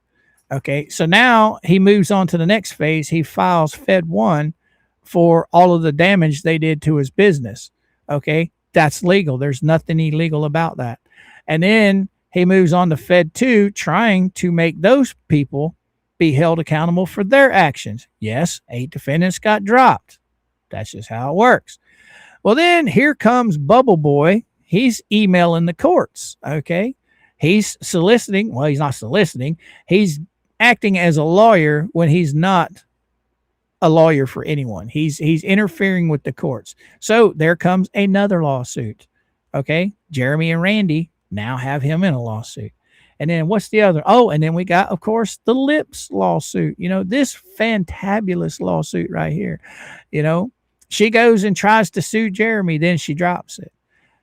Okay, so now he moves on to the next phase. He files Fed 1 for all of the damage they did to his business. Okay, that's legal. There's nothing illegal about that. And then he moves on to Fed 2, trying to make those people be held accountable for their actions. Yes, 8 defendants got dropped. That's just how it works. Well, then here comes Bubble Boy. He's emailing the courts. Okay, he's soliciting. Well, he's not soliciting. He's acting as a lawyer when he's not a lawyer for anyone. He's interfering with the courts. So there comes another lawsuit. Okay, Jeremy and Randy now have him in a lawsuit. And then what's the other? Oh, and then we got, of course, the Lips lawsuit. This fantabulous lawsuit right here. She goes and tries to sue Jeremy, then she drops it.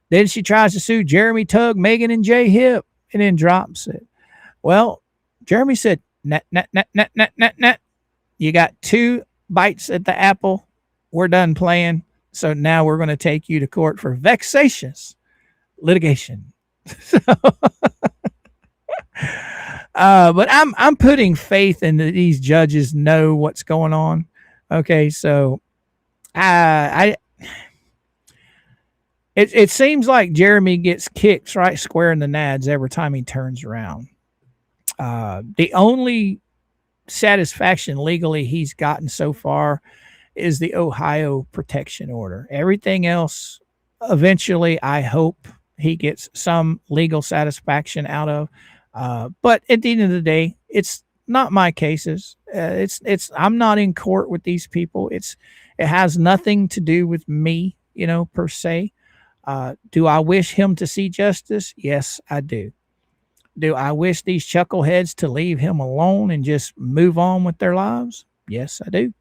Then she tries to sue Jeremy Tug, Megan, and Jay Hip, and then drops it. Well, Jeremy said, nah. You got 2 bites at the apple. We're done playing. So now we're going to take you to court for vexatious litigation. But I'm putting faith in that these judges know what's going on. Okay, so it seems like Jeremy gets kicked right square in the nads every time he turns around. The only satisfaction legally he's gotten so far is the Ohio protection order. Everything else, eventually, I hope he gets some legal satisfaction out of. But at the end of the day, it's not my cases. I'm not in court with these people. It has nothing to do with me, per se. Do I wish him to see justice? Yes, I do. Do I wish these chuckleheads to leave him alone and just move on with their lives? Yes, I do.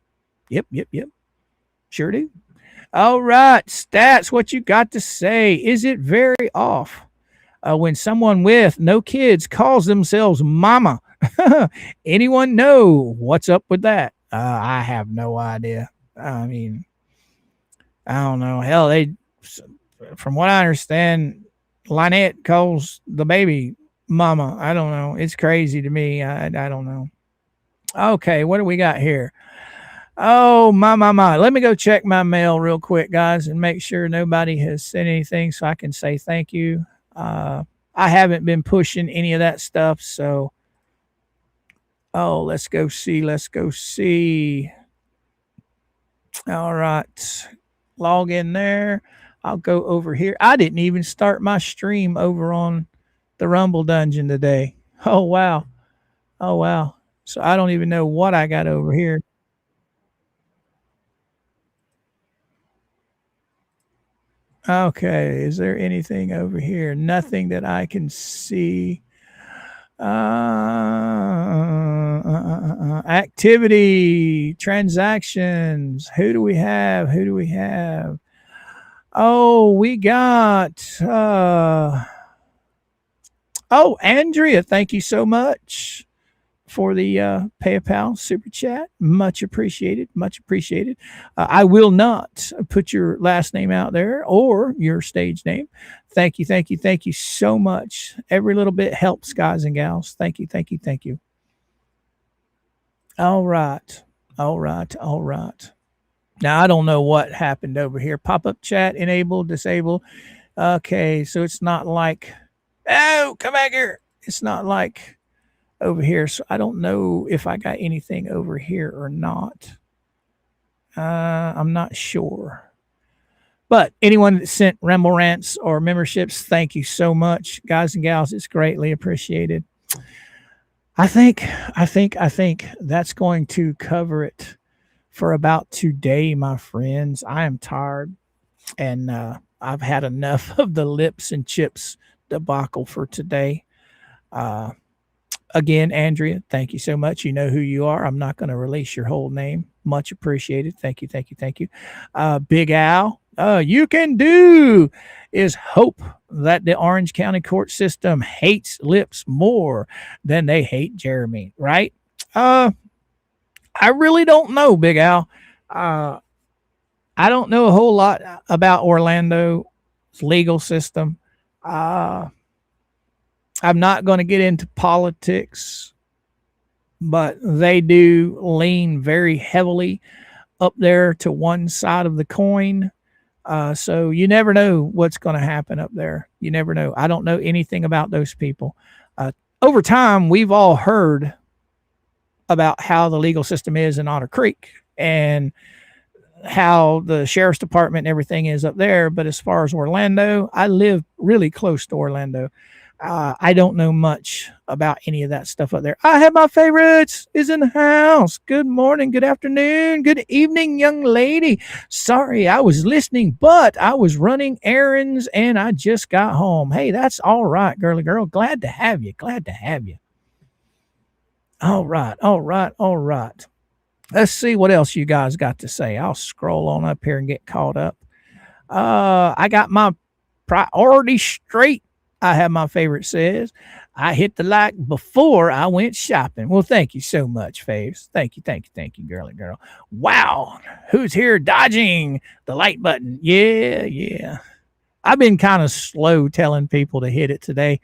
Yep. Sure do. All right, Stats, what you got to say? Is it very off when someone with no kids calls themselves mama? Anyone know what's up with that? I have no idea. I mean, I don't know. Hell, from what I understand, Lynette calls the baby mama. I don't know. It's crazy to me. I don't know. Okay, what do we got here? Oh, my. Let me go check my mail real quick, guys, and make sure nobody has sent anything so I can say thank you. I haven't been pushing any of that stuff, so. Oh, let's go see. All right. Log in there. I'll go over here. I didn't even start my stream over on the Rumble Dungeon today. Oh, wow. So I don't even know what I got over here. Okay. Is there anything over here? Nothing that I can see. Activity, transactions. Who do we have? Oh, we got Andrea, thank you so much for the PayPal super chat. Much appreciated. I will not put your last name out there or your stage name. Thank you so much. Every little bit helps, guys and gals. Thank you. All right. Now, I don't know what happened over here. Pop-up chat, enable, disable. Okay, so it's not like Oh, come back here. It's not like over here. So I don't know if I got anything over here or not. I'm not sure. But anyone that sent Ramble Rants or memberships, thank you so much, guys and gals. It's greatly appreciated. I think that's going to cover it for about today, my friends. I am tired, and I've had enough of the lips and chips debacle for today. Uh, Again, Andrea, thank you so much. You know who you are. I'm not going to release your whole name. Much appreciated. Thank you, thank you, thank you. Big Al, you can do is hope that the Orange County court system hates lips more than they hate Jeremy, right? I really don't know, Big Al. Uh, I don't know a whole lot about Orlando's legal system. Uh, I'm not going to get into politics, but they do lean very heavily up there to one side of the coin. So you never know what's going to happen up there. You never know. I don't know anything about those people. Over time, we've all heard about how the legal system is in Otter Creek and how the sheriff's department and everything is up there. But as far as Orlando, I live really close to Orlando. I don't know much about any of that stuff up there. I have my favorites is in the house. Good morning, good afternoon, good evening, young lady. Sorry, I was listening, but I was running errands and I just got home. Hey, that's all right, girly girl. Glad to have you. Glad to have you. All right, all right, all right. Let's see what else you guys got to say. I'll scroll on up here and get caught up. I got my priority straight. I have my favorite says. I hit the like before I went shopping. Well, thank you so much, Faves. Thank you, thank you, thank you, girly girl. Wow. Who's here dodging the like button? Yeah, yeah. I've been kind of slow telling people to hit it today.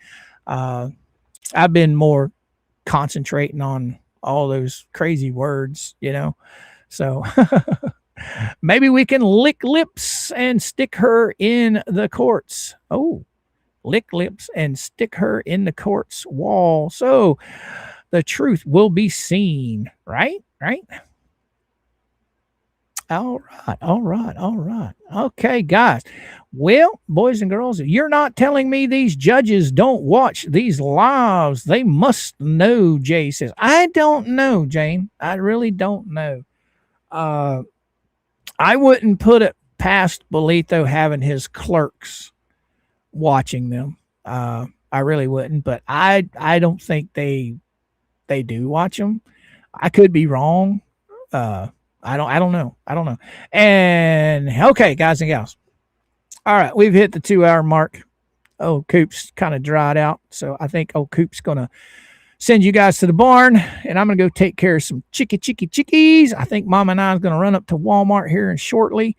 I've been more concentrating on all those crazy words, you know. So maybe we can lick lips and stick her in the courts. Oh, lick lips and stick her in the court's wall. So the truth will be seen, right? Right? All right, all right, all right. Okay, guys. Well, boys and girls, you're not telling me these judges don't watch these lives. They must know, Jay says. I don't know, Jane. I really don't know. I wouldn't put it past Bolito having his clerks watching them. I really wouldn't, but I don't think they do watch them. I could be wrong. I don't know. I don't know. And okay, guys and gals. All right, we've hit the 2-hour mark. Oh, Coop's kind of dried out, so I think Coop's gonna send you guys to the barn, and I'm gonna go take care of some chickies. I think Mom and I is gonna run up to Walmart here and shortly.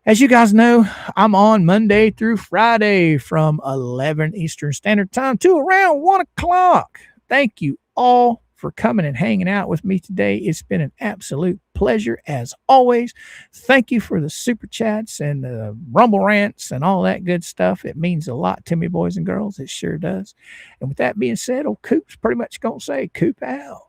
As you guys know, I'm on Monday through Friday from 11 Eastern Standard Time to around 1 o'clock. Thank you all for coming and hanging out with me today. It's been an absolute pleasure as always. Thank you for the super chats and the rumble rants and all that good stuff. It means a lot to me, boys and girls. It sure does. And with that being said, Coop's pretty much going to say, Coop out.